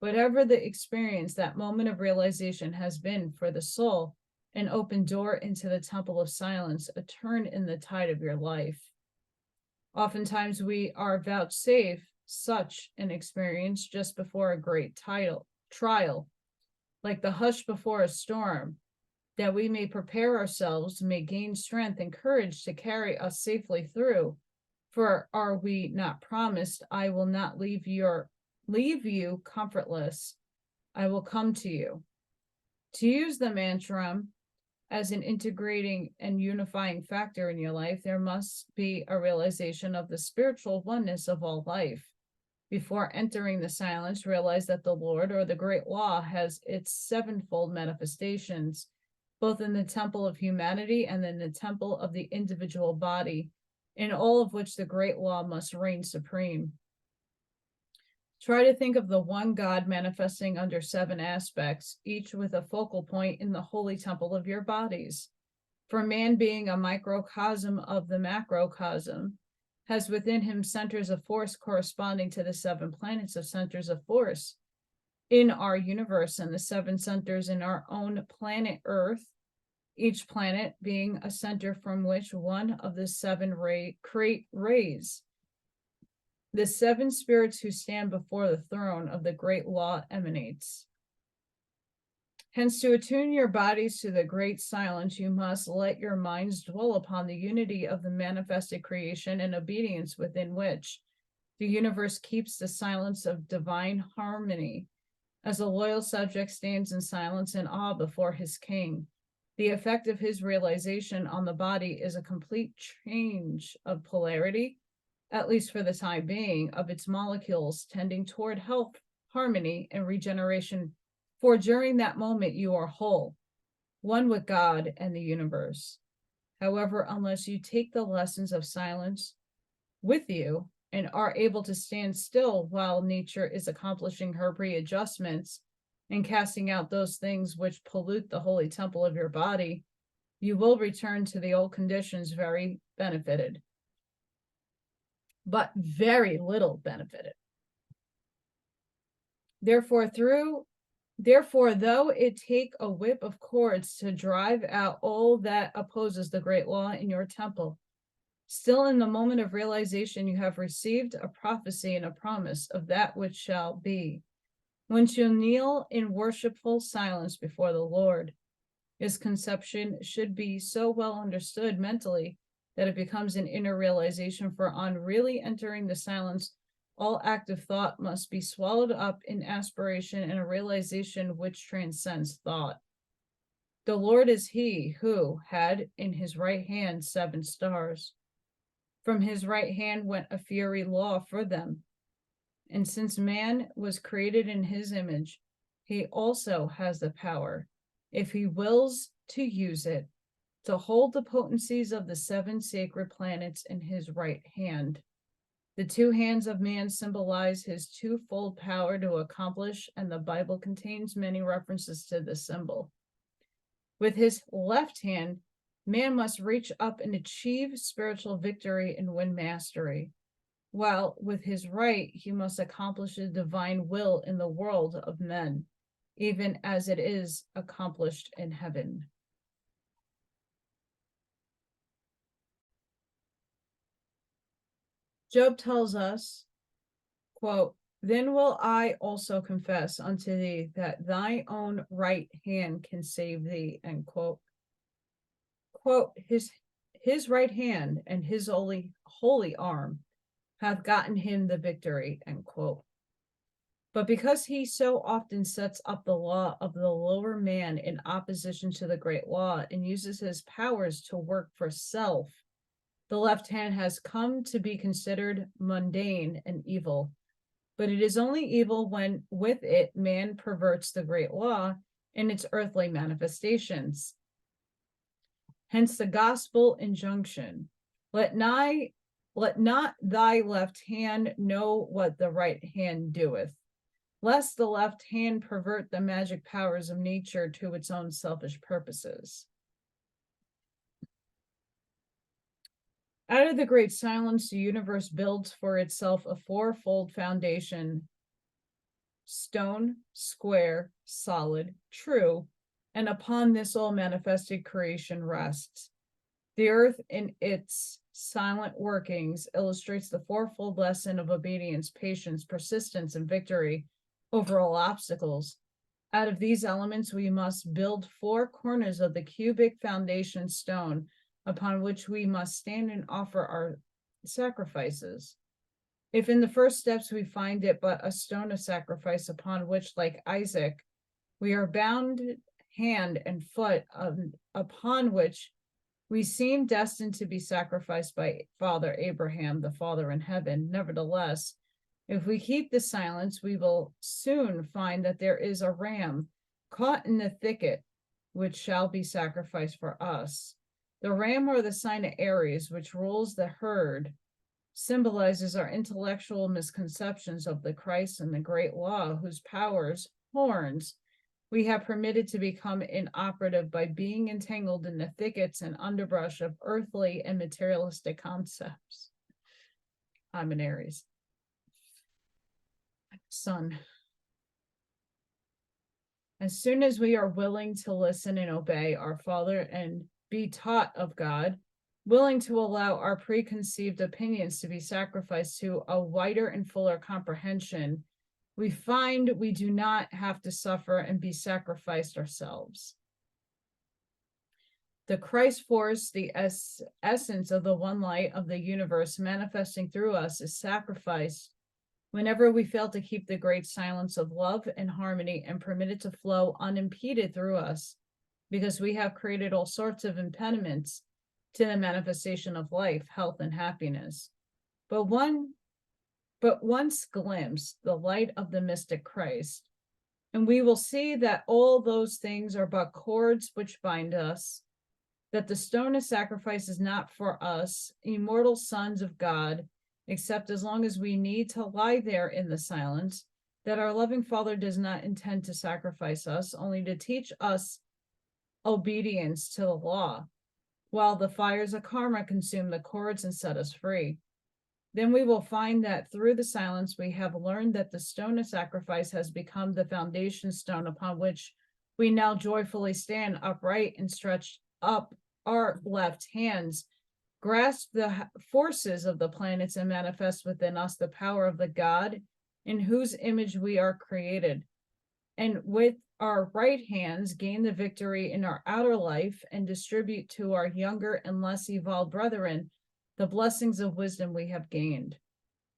Speaker 1: Whatever the experience, that moment of realization has been for the soul an open door into the temple of silence, a turn in the tide of your life. Oftentimes we are vouchsafed such an experience just before a great trial, like the hush before a storm. that we may prepare ourselves, may gain strength and courage to carry us safely through. For are we not promised, I will not leave you comfortless. I will come to you. To use the mantra as an integrating and unifying factor in your life, there must be a realization of the spiritual oneness of all life. Before entering the silence, realize that the Lord, or the great law, has its sevenfold manifestations, both in the temple of humanity and in the temple of the individual body, in all of which the great law must reign supreme. Try to think of the one God manifesting under 7 aspects, each with a focal point in the holy temple of your bodies. For man, being a microcosm of the macrocosm, has within him centers of force corresponding to the 7 planets of centers of force in our universe and the 7 centers in our own planet Earth, each planet being a center from which one of the 7 create rays. The 7 spirits who stand before the throne of the great law emanates. Hence, to attune your bodies to the great silence, you must let your minds dwell upon the unity of the manifested creation and obedience within which the universe keeps the silence of divine harmony. As a loyal subject stands in silence and awe before his king, the effect of his realization on the body is a complete change of polarity, at least for the time being, of its molecules tending toward health, harmony, and regeneration. For during that moment, you are whole, one with God and the universe. However, unless you take the lessons of silence with you and are able to stand still while nature is accomplishing her readjustments and casting out those things which pollute the holy temple of your body, you will return to the old conditions very benefited, but very little benefited. Therefore, though it take a whip of cords to drive out all that opposes the great law in your temple, still in the moment of realization you have received a prophecy and a promise of that which shall be. When you kneel in worshipful silence before the Lord, his conception should be so well understood mentally that it becomes an inner realization, for on really entering the silence, all active thought must be swallowed up in aspiration and a realization which transcends thought. The Lord is he who had in his right hand 7 stars. From his right hand went a fiery law for them. And since man was created in his image, he also has the power, if he wills to use it, to hold the potencies of the 7 sacred planets in his right hand. The 2 hands of man symbolize his twofold power to accomplish, and the Bible contains many references to this symbol. With his left hand, man must reach up and achieve spiritual victory and win mastery, while with his right, he must accomplish the divine will in the world of men, even as it is accomplished in heaven. Job tells us, quote, "Then will I also confess unto thee that thy own right hand can save thee," end quote. Quote, his right hand and his holy arm hath gotten him the victory, end quote. But because he so often sets up the law of the lower man in opposition to the great law and uses his powers to work for self, the left hand has come to be considered mundane and evil. But it is only evil when with it man perverts the great law in its earthly manifestations. Hence the gospel injunction, let not thy left hand know what the right hand doeth, lest the left hand pervert the magic powers of nature to its own selfish purposes. Out of the great silence, the universe builds for itself a 4-fold foundation: stone, square, solid, true, and upon this all manifested creation rests. The earth in its silent workings illustrates the 4-fold lesson of obedience, patience, persistence, and victory over all obstacles. Out of these elements, we must build 4 corners of the cubic foundation stone upon which we must stand and offer our sacrifices. If in the first steps we find it but a stone of sacrifice upon which, like Isaac, we are bound hand and foot, upon which we seem destined to be sacrificed by Father Abraham, the Father in heaven. Nevertheless, if we keep the silence, we will soon find that there is a ram caught in the thicket, which shall be sacrificed for us. The ram, or the sign of Aries, which rules the herd, symbolizes our intellectual misconceptions of the Christ and the great law, whose powers, horns, we have permitted to become inoperative by being entangled in the thickets and underbrush of earthly and materialistic concepts. I'm an Aries. Sun. As soon as we are willing to listen and obey our Father and be taught of God, willing to allow our preconceived opinions to be sacrificed to a wider and fuller comprehension, we find we do not have to suffer and be sacrificed ourselves. The Christ force, the essence of the one light of the universe manifesting through us, is sacrificed whenever we fail to keep the great silence of love and harmony and permit it to flow unimpeded through us, because we have created all sorts of impediments to the manifestation of life, health, and happiness. But once glimpse the light of the mystic Christ, and we will see that all those things are but cords which bind us, that the stone of sacrifice is not for us, immortal sons of God, except as long as we need to lie there in the silence, that our loving Father does not intend to sacrifice us, only to teach us obedience to the law, while the fires of karma consume the cords and set us free. Then we will find that through the silence we have learned that the stone of sacrifice has become the foundation stone upon which we now joyfully stand upright and stretch up our left hands, grasp the forces of the planets, and manifest within us the power of the God in whose image we are created. And with our right hands gain the victory in our outer life and distribute to our younger and less evolved brethren the blessings of wisdom we have gained.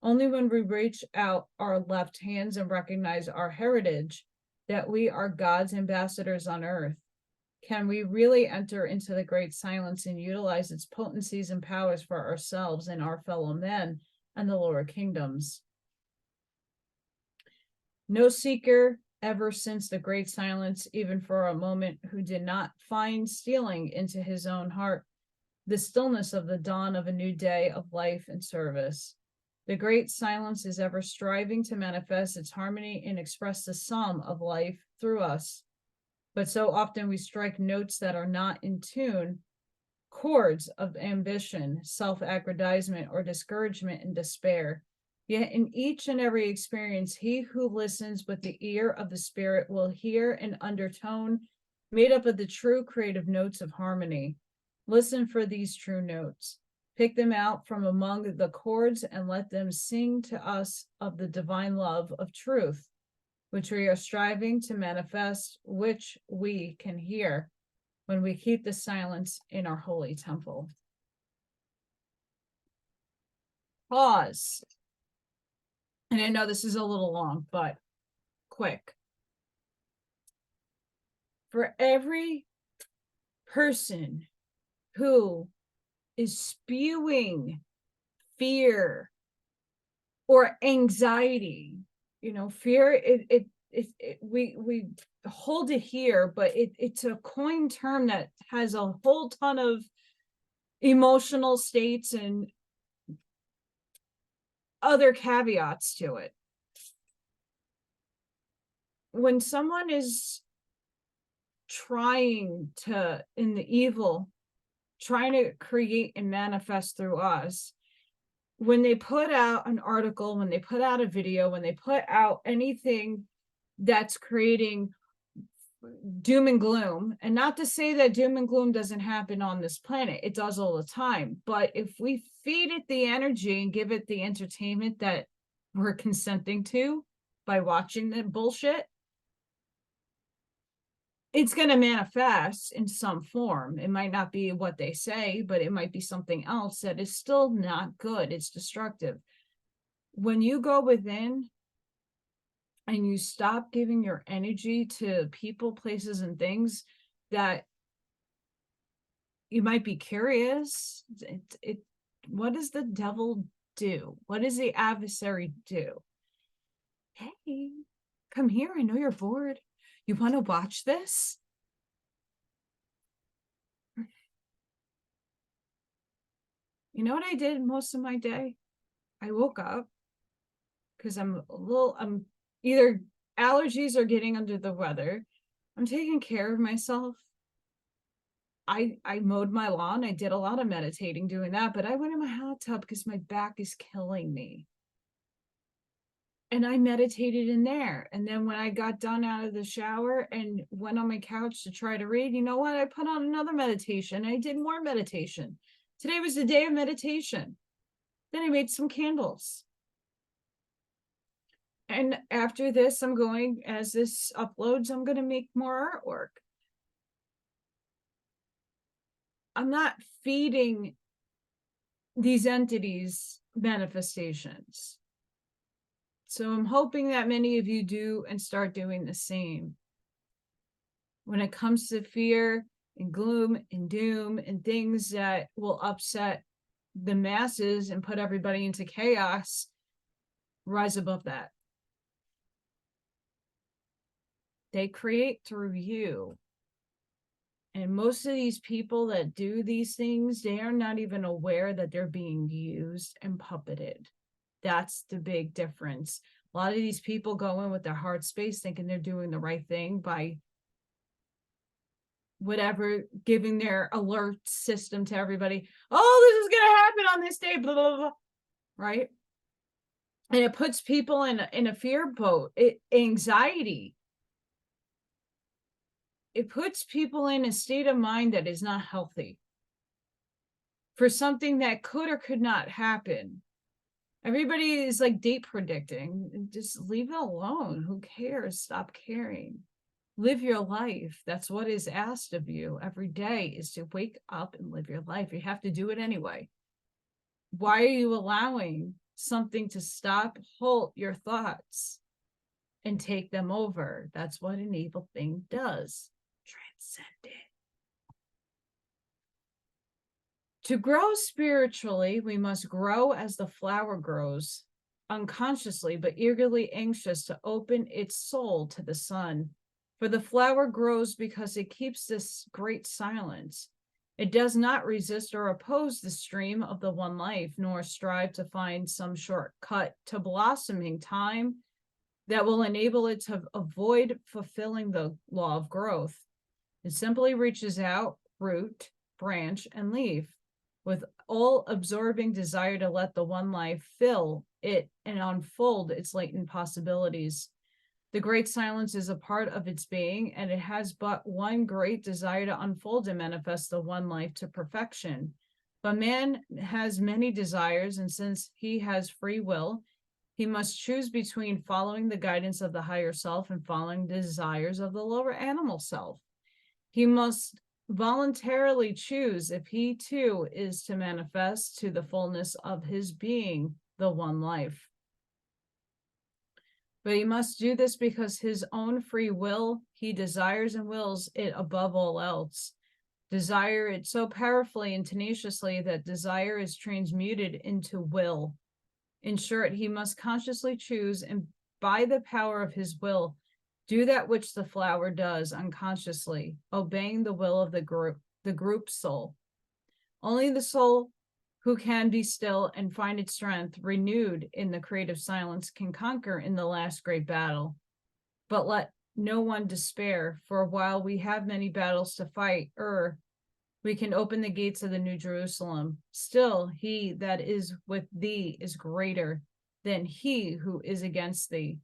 Speaker 1: Only when we reach out our left hands and recognize our heritage, that we are God's ambassadors on earth, can we really enter into the great silence and utilize its potencies and powers for ourselves and our fellow men and the lower kingdoms. No seeker ever since the great silence, even for a moment, who did not find stealing into his own heart the stillness of the dawn of a new day of life and service. The great silence is ever striving to manifest its harmony and express the sum of life through us. But so often we strike notes that are not in tune, chords of ambition, self-aggrandizement, or discouragement and despair. Yet in each and every experience, he who listens with the ear of the Spirit will hear an undertone made up of the true creative notes of harmony. Listen for these true notes. Pick them out from among the chords and let them sing to us of the divine love of truth, which we are striving to manifest, which we can hear when we keep the silence in our holy temple. Pause. And I know this is a little long, but quick. For every person who is spewing fear or anxiety, fear, we hold it here, but it's a coined term that has a whole ton of emotional states and other caveats to it. When someone is trying to, in the evil, trying to create and manifest through us, when they put out an article, when they put out a video, when they put out anything that's creating doom and gloom, and not to say that doom and gloom doesn't happen on this planet, it does all the time, but if we feed it the energy and give it the entertainment that we're consenting to by watching the bullshit, it's going to manifest in some form. It might not be what they say, but it might be something else that is still not good. It's destructive. When you go within and you stop giving your energy to people, places, and things that you might be curious, what does the devil do? What does the adversary do? Hey, come here. I know you're bored. You want to watch this? You know what I did most of my day? I woke up because I'm either allergies or getting under the weather. I'm taking care of myself. I mowed my lawn. I did a lot of meditating doing that, but I went in my hot tub because my back is killing me. And I meditated in there. And then when I got done out of the shower and went on my couch to try to read, you know what? I put on another meditation. I did more meditation. Today was the day of meditation. Then I made some candles. And after this, I'm going, as this uploads, I'm going to make more artwork. I'm not feeding these entities manifestations. So I'm hoping that many of you do and start doing the same. When it comes to fear and gloom and doom and things that will upset the masses and put everybody into chaos, rise above that. They create through you. And most of these people that do these things, they are not even aware that they're being used and puppeted. That's the big difference. A lot of these people go in with their heart space thinking they're doing the right thing by whatever, giving their alert system to everybody. Oh, this is going to happen on this day, blah, blah, blah. Right? And it puts people in a fear boat, anxiety. It puts people in a state of mind that is not healthy for something that could or could not happen. Everybody is like date predicting. Just leave it alone. Who cares? Stop caring. Live your life. That's what is asked of you every day, is to wake up and live your life. You have to do it anyway. Why are you allowing something to stop, halt your thoughts and take them over? That's what an evil thing does. Transcend it. To grow spiritually, we must grow as the flower grows, unconsciously but eagerly anxious to open its soul to the sun. For the flower grows because it keeps this great silence. It does not resist or oppose the stream of the one life, nor strive to find some shortcut to blossoming time that will enable it to avoid fulfilling the law of growth. It simply reaches out, root, branch, and leaf, with all-absorbing desire to let the one life fill it and unfold its latent possibilities. The great silence is a part of its being, and it has but one great desire to unfold and manifest the one life to perfection. But man has many desires, and since he has free will, he must choose between following the guidance of the higher self and following the desires of the lower animal self. He must voluntarily choose if he too is to manifest to the fullness of his being the one life. But he must do this because his own free will, he desires and wills it above all else. Desire it so powerfully and tenaciously that desire is transmuted into will. In short, he must consciously choose, and by the power of his will, do that which the flower does unconsciously, obeying the will of the group soul. Only the soul who can be still and find its strength renewed in the creative silence can conquer in the last great battle. But let no one despair, for while we have many battles to fight, we can open the gates of the New Jerusalem. Still, he that is with thee is greater than he who is against thee.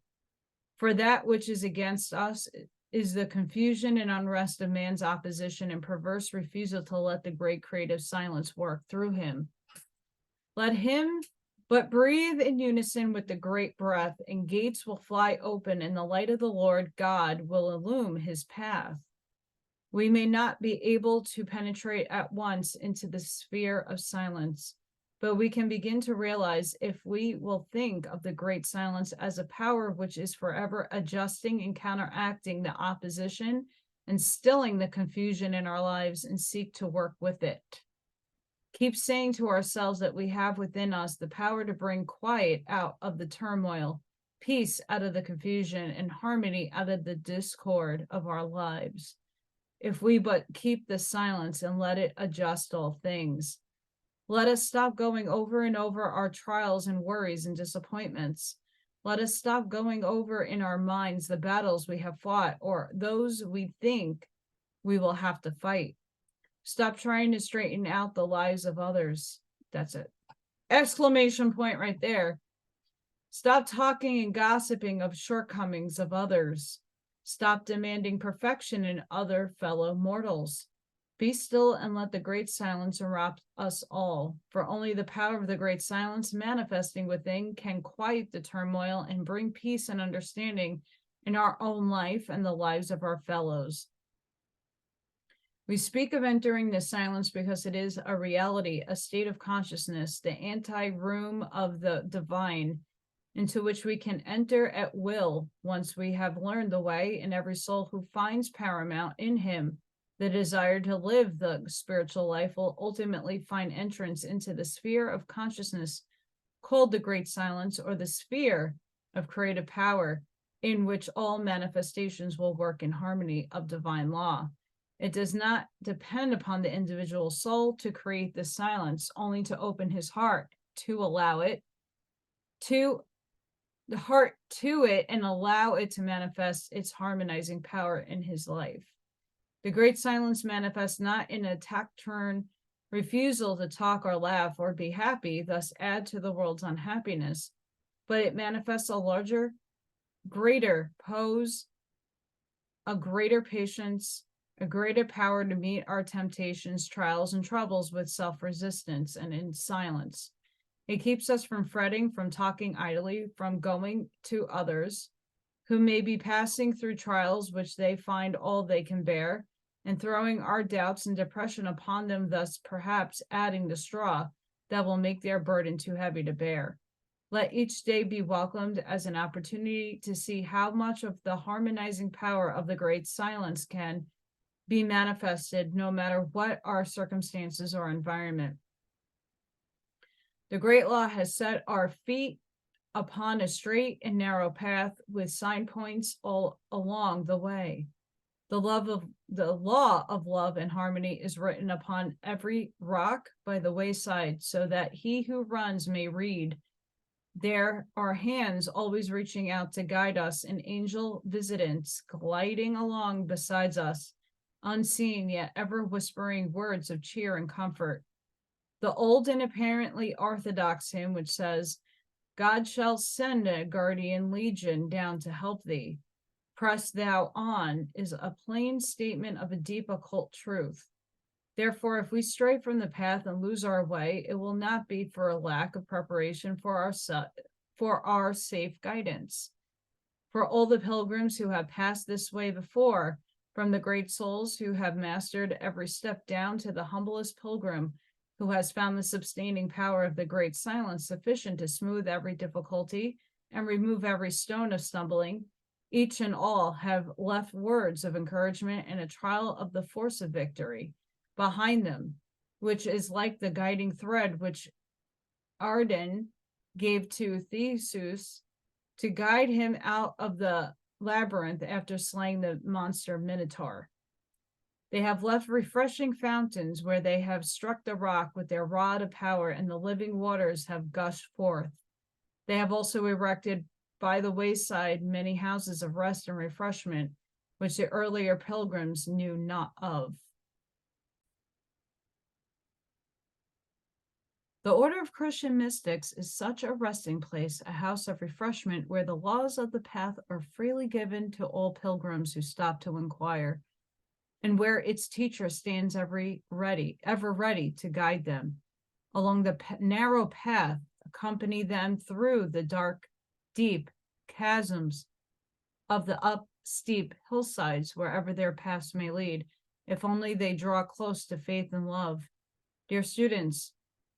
Speaker 1: For that which is against us is the confusion and unrest of man's opposition and perverse refusal to let the great creative silence work through him. Let him but breathe in unison with the great breath, and gates will fly open, and the light of the Lord God will illumine his path. We may not be able to penetrate at once into the sphere of silence, but we can begin to realize if we will think of the great silence as a power which is forever adjusting and counteracting the opposition and stilling the confusion in our lives and seek to work with it. Keep saying to ourselves that we have within us the power to bring quiet out of the turmoil, peace out of the confusion, and harmony out of the discord of our lives. If we but keep the silence and let it adjust all things. Let us stop going over and over our trials and worries and disappointments. Let us stop going over in our minds the battles we have fought or those we think we will have to fight. Stop trying to straighten out the lives of others. That's it. Exclamation point right there. Stop talking and gossiping of shortcomings of others. Stop demanding perfection in other fellow mortals. Be still and let the great silence enwrap us all, for only the power of the great silence manifesting within can quiet the turmoil and bring peace and understanding in our own life and the lives of our fellows. We speak of entering the silence because it is a reality, a state of consciousness, the anti-room of the divine, into which we can enter at will once we have learned the way, and every soul who finds paramount in him the desire to live the spiritual life will ultimately find entrance into the sphere of consciousness called the great silence, or the sphere of creative power, in which all manifestations will work in harmony of divine law. It does not depend upon the individual soul to create the silence, only to open his heart to allow it, to the heart to it, and allow it to manifest its harmonizing power in his life. The great silence manifests not in a taciturn refusal to talk or laugh or be happy, thus add to the world's unhappiness, but it manifests a larger, greater pose, a greater patience, a greater power to meet our temptations, trials, and troubles with self-resistance and in silence. It keeps us from fretting, from talking idly, from going to others who may be passing through trials which they find all they can bear, and throwing our doubts and depression upon them, thus perhaps adding the straw that will make their burden too heavy to bear. Let each day be welcomed as an opportunity to see how much of the harmonizing power of the great silence can be manifested no matter what our circumstances or environment. The great law has set our feet upon a straight and narrow path with sign points all along the way. The law of love and harmony is written upon every rock by the wayside, so that he who runs may read. There are hands always reaching out to guide us, and angel visitants gliding along beside us, unseen yet ever whispering words of cheer and comfort. The old and apparently orthodox hymn which says, God shall send a guardian legion down to help thee, press thou on, is a plain statement of a deep occult truth. Therefore, if we stray from the path and lose our way, it will not be for a lack of preparation for our safe guidance. For all the pilgrims who have passed this way before, from the great souls who have mastered every step down to the humblest pilgrim who has found the sustaining power of the great silence sufficient to smooth every difficulty and remove every stone of stumbling, each and all have left words of encouragement and a trial of the force of victory behind them, which is like the guiding thread which Arden gave to Theseus to guide him out of the labyrinth after slaying the monster Minotaur. They have left refreshing fountains where they have struck the rock with their rod of power, and the living waters have gushed forth. They have also erected by the wayside many houses of rest and refreshment, which the earlier pilgrims knew not of. The order of Christian mystics is such a resting place, a house of refreshment, where the laws of the path are freely given to all pilgrims who stop to inquire, and where its teacher stands ever ready to guide them along the narrow path, accompany them through the dark, deep chasms of the up steep hillsides, wherever their paths may lead, if only they draw close to faith and love. Dear students,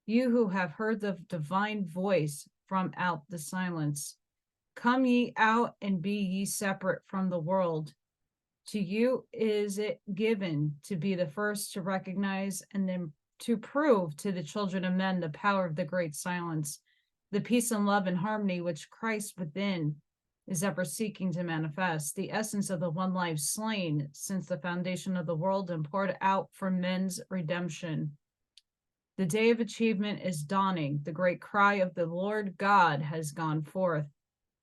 Speaker 1: you who have heard the divine voice from out the silence, come ye out and be ye separate from the world. To you is it given to be the first to recognize and then to prove to the children of men the power of the great silence, the peace and love and harmony which Christ within is ever seeking to manifest, the essence of the one life slain since the foundation of the world and poured out for men's redemption. The day of achievement is dawning. The great cry of the Lord God has gone forth.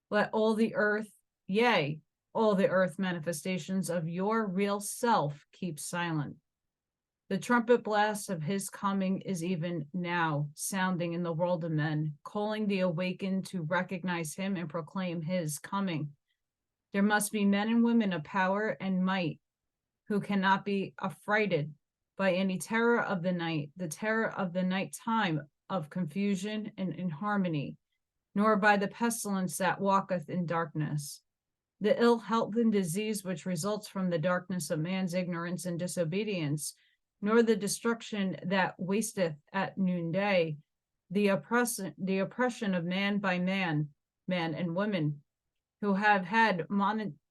Speaker 1: Let all the earth, yea, all the earth manifestations of your real self keep silent. The trumpet blast of his coming is even now sounding in the world of men, calling the awakened to recognize him and proclaim his coming. There must be men and women of power and might who cannot be affrighted by any terror of the night, the terror of the nighttime of confusion and inharmony, nor by the pestilence that walketh in darkness. The ill health and disease which results from the darkness of man's ignorance and disobedience, nor the destruction that wasteth at noonday, the oppression of man by man and women, who have had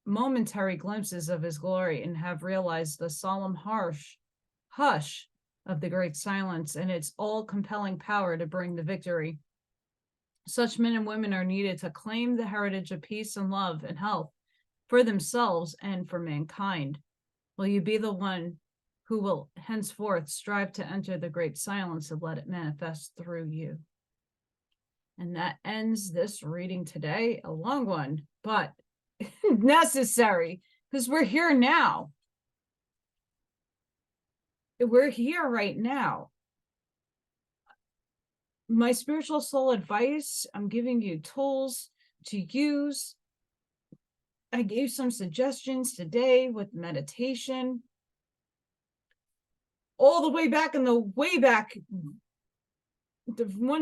Speaker 1: momentary glimpses of his glory and have realized the solemn hush of the great silence and its all-compelling power to bring the victory. Such men and women are needed to claim the heritage of peace and love and health for themselves and for mankind. Will you be the one who will henceforth strive to enter the great silence and let it manifest through you? And that ends this reading today, a long one, but necessary because we're here now. We're here right now. My spiritual soul advice, I'm giving you tools to use. I gave some suggestions today with meditation. All the way back one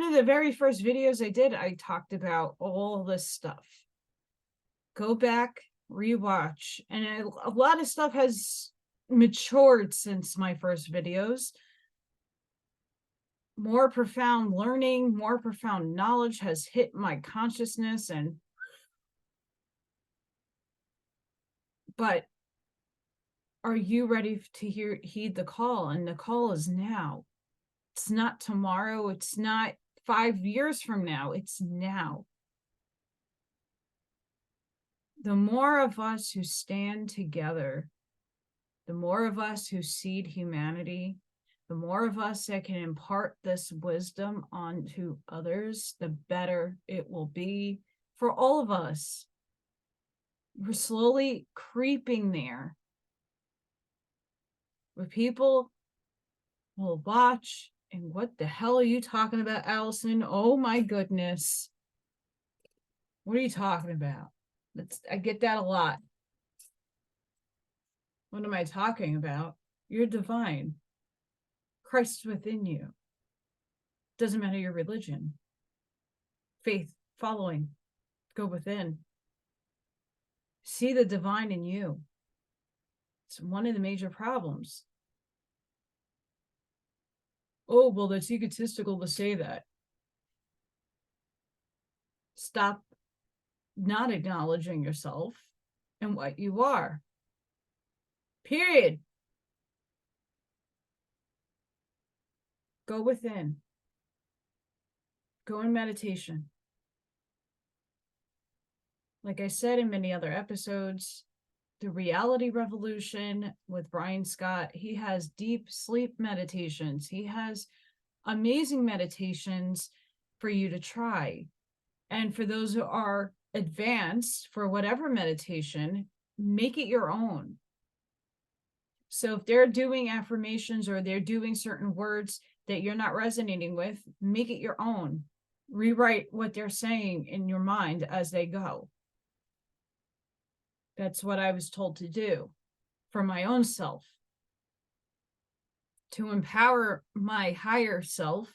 Speaker 1: of the very first videos I did, I talked about all this stuff. Go back, rewatch, and a lot of stuff has matured since my first videos. More profound learning, more profound knowledge has hit my consciousness, but are you ready to heed the call? And the call is now. It's not tomorrow. It's not 5 years from now. It's now. The more of us who stand together, the more of us who seed humanity, the more of us that can impart this wisdom onto others, the better it will be for all of us. We're slowly creeping there, where people will watch and what the hell are you talking about, Allison? Oh my goodness. What are you talking about? I get that a lot. What am I talking about? You're divine. Christ within you. Doesn't matter your religion. Faith, following, go within. See the divine in you. It's one of the major problems. Oh, well, that's egotistical to say that. Stop not acknowledging yourself and what you are. Period. Go within. Go in meditation. Like I said in many other episodes, the Reality Revolution with Brian Scott, he has deep sleep meditations. He has amazing meditations for you to try. And for those who are advanced for whatever meditation, make it your own. So if they're doing affirmations or they're doing certain words that you're not resonating with, make it your own. Rewrite what they're saying in your mind as they go. That's what I was told to do for my own self, to empower my higher self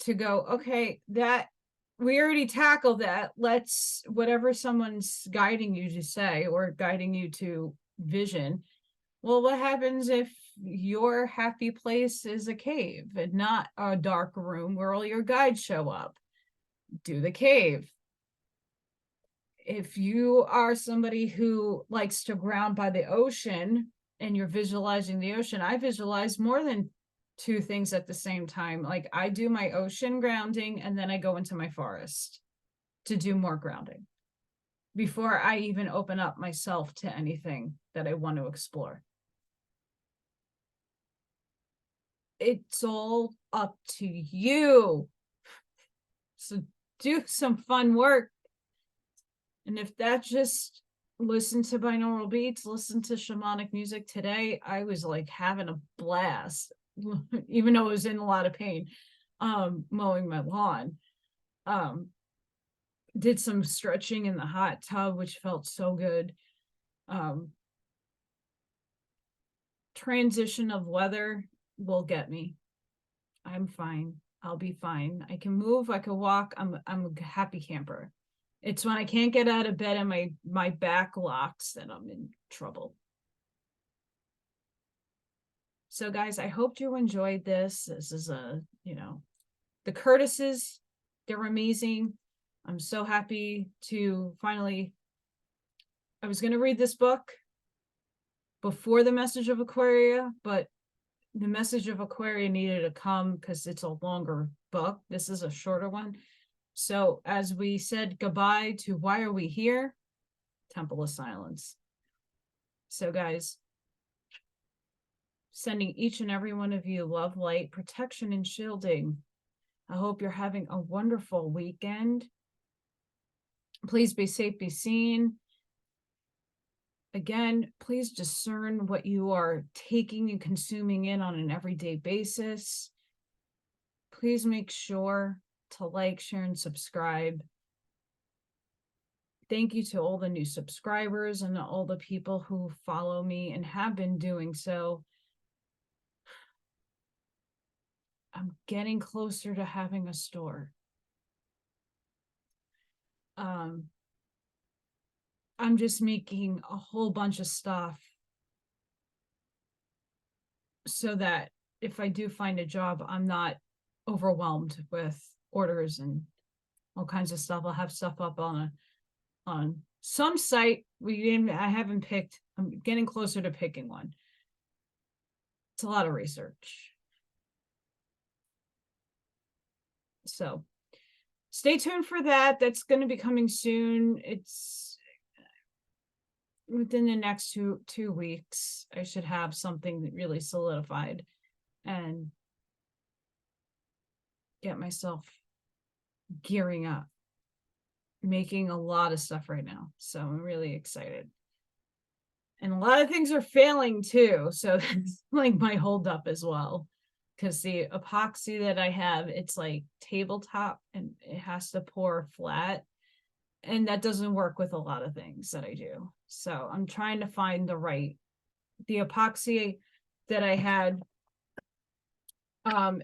Speaker 1: to go, okay, that we already tackled that. Let's, whatever someone's guiding you to say or guiding you to vision, Well, what happens if your happy place is a cave and not a dark room where all your guides show up? Do the cave. If you are somebody who likes to ground by the ocean and you're visualizing the ocean, I visualize more than two things at the same time. Like I do my ocean grounding and then I go into my forest to do more grounding before I even open up myself to anything that I want to explore. It's all up to you. So do some fun work. And if that just listen to binaural beats, listen to shamanic music today, I was like having a blast, even though I was in a lot of pain, mowing my lawn. Did some stretching in the hot tub, which felt so good. Transition of weather will get me. I'm fine. I'll be fine. I can move, I can walk. I'm a happy camper. It's when I can't get out of bed and my back locks that I'm in trouble. So guys, I hope you enjoyed this. This is the Curtises, they're amazing. I'm so happy to finally, I was going to read this book before the Message of Aquaria, but the Message of Aquaria needed to come because it's a longer book. This is a shorter one. So as we said goodbye to Why Are We Here? Temple of Silence. So guys, sending each and every one of you love, light, protection, and shielding. I hope you're having a wonderful weekend. Please be safe, be seen. Again, please discern what you are taking and consuming in on an everyday basis. Please make sure to like, share, and subscribe. Thank you to all the new subscribers and all the people who follow me and have been doing so. I'm getting closer to having a store. I'm just making a whole bunch of stuff so that if I do find a job, I'm not overwhelmed with orders and all kinds of stuff. I'll have stuff up on some site. I haven't picked. I'm getting closer to picking one. It's a lot of research. So stay tuned for that. That's going to be coming soon. It's within the next two weeks. I should have something really solidified and get myself gearing up, making a lot of stuff right now. So I'm really excited. And a lot of things are failing too. So that's like my holdup as well. Because the epoxy that I have, it's like tabletop and it has to pour flat. And that doesn't work with a lot of things that I do. So I'm trying to find the epoxy that I had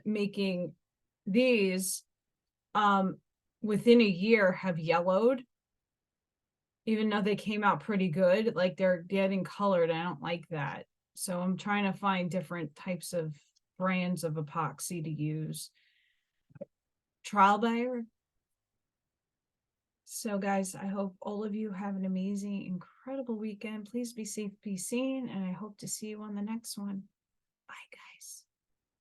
Speaker 1: making these within a year have yellowed, even though they came out pretty good. Like they're getting colored. I don't like that. So I'm trying to find different types of brands of epoxy to use. Trial by error. So guys, I hope all of you have an amazing, incredible weekend. Please be safe, be seen, and I hope to see you on the next one. Bye guys.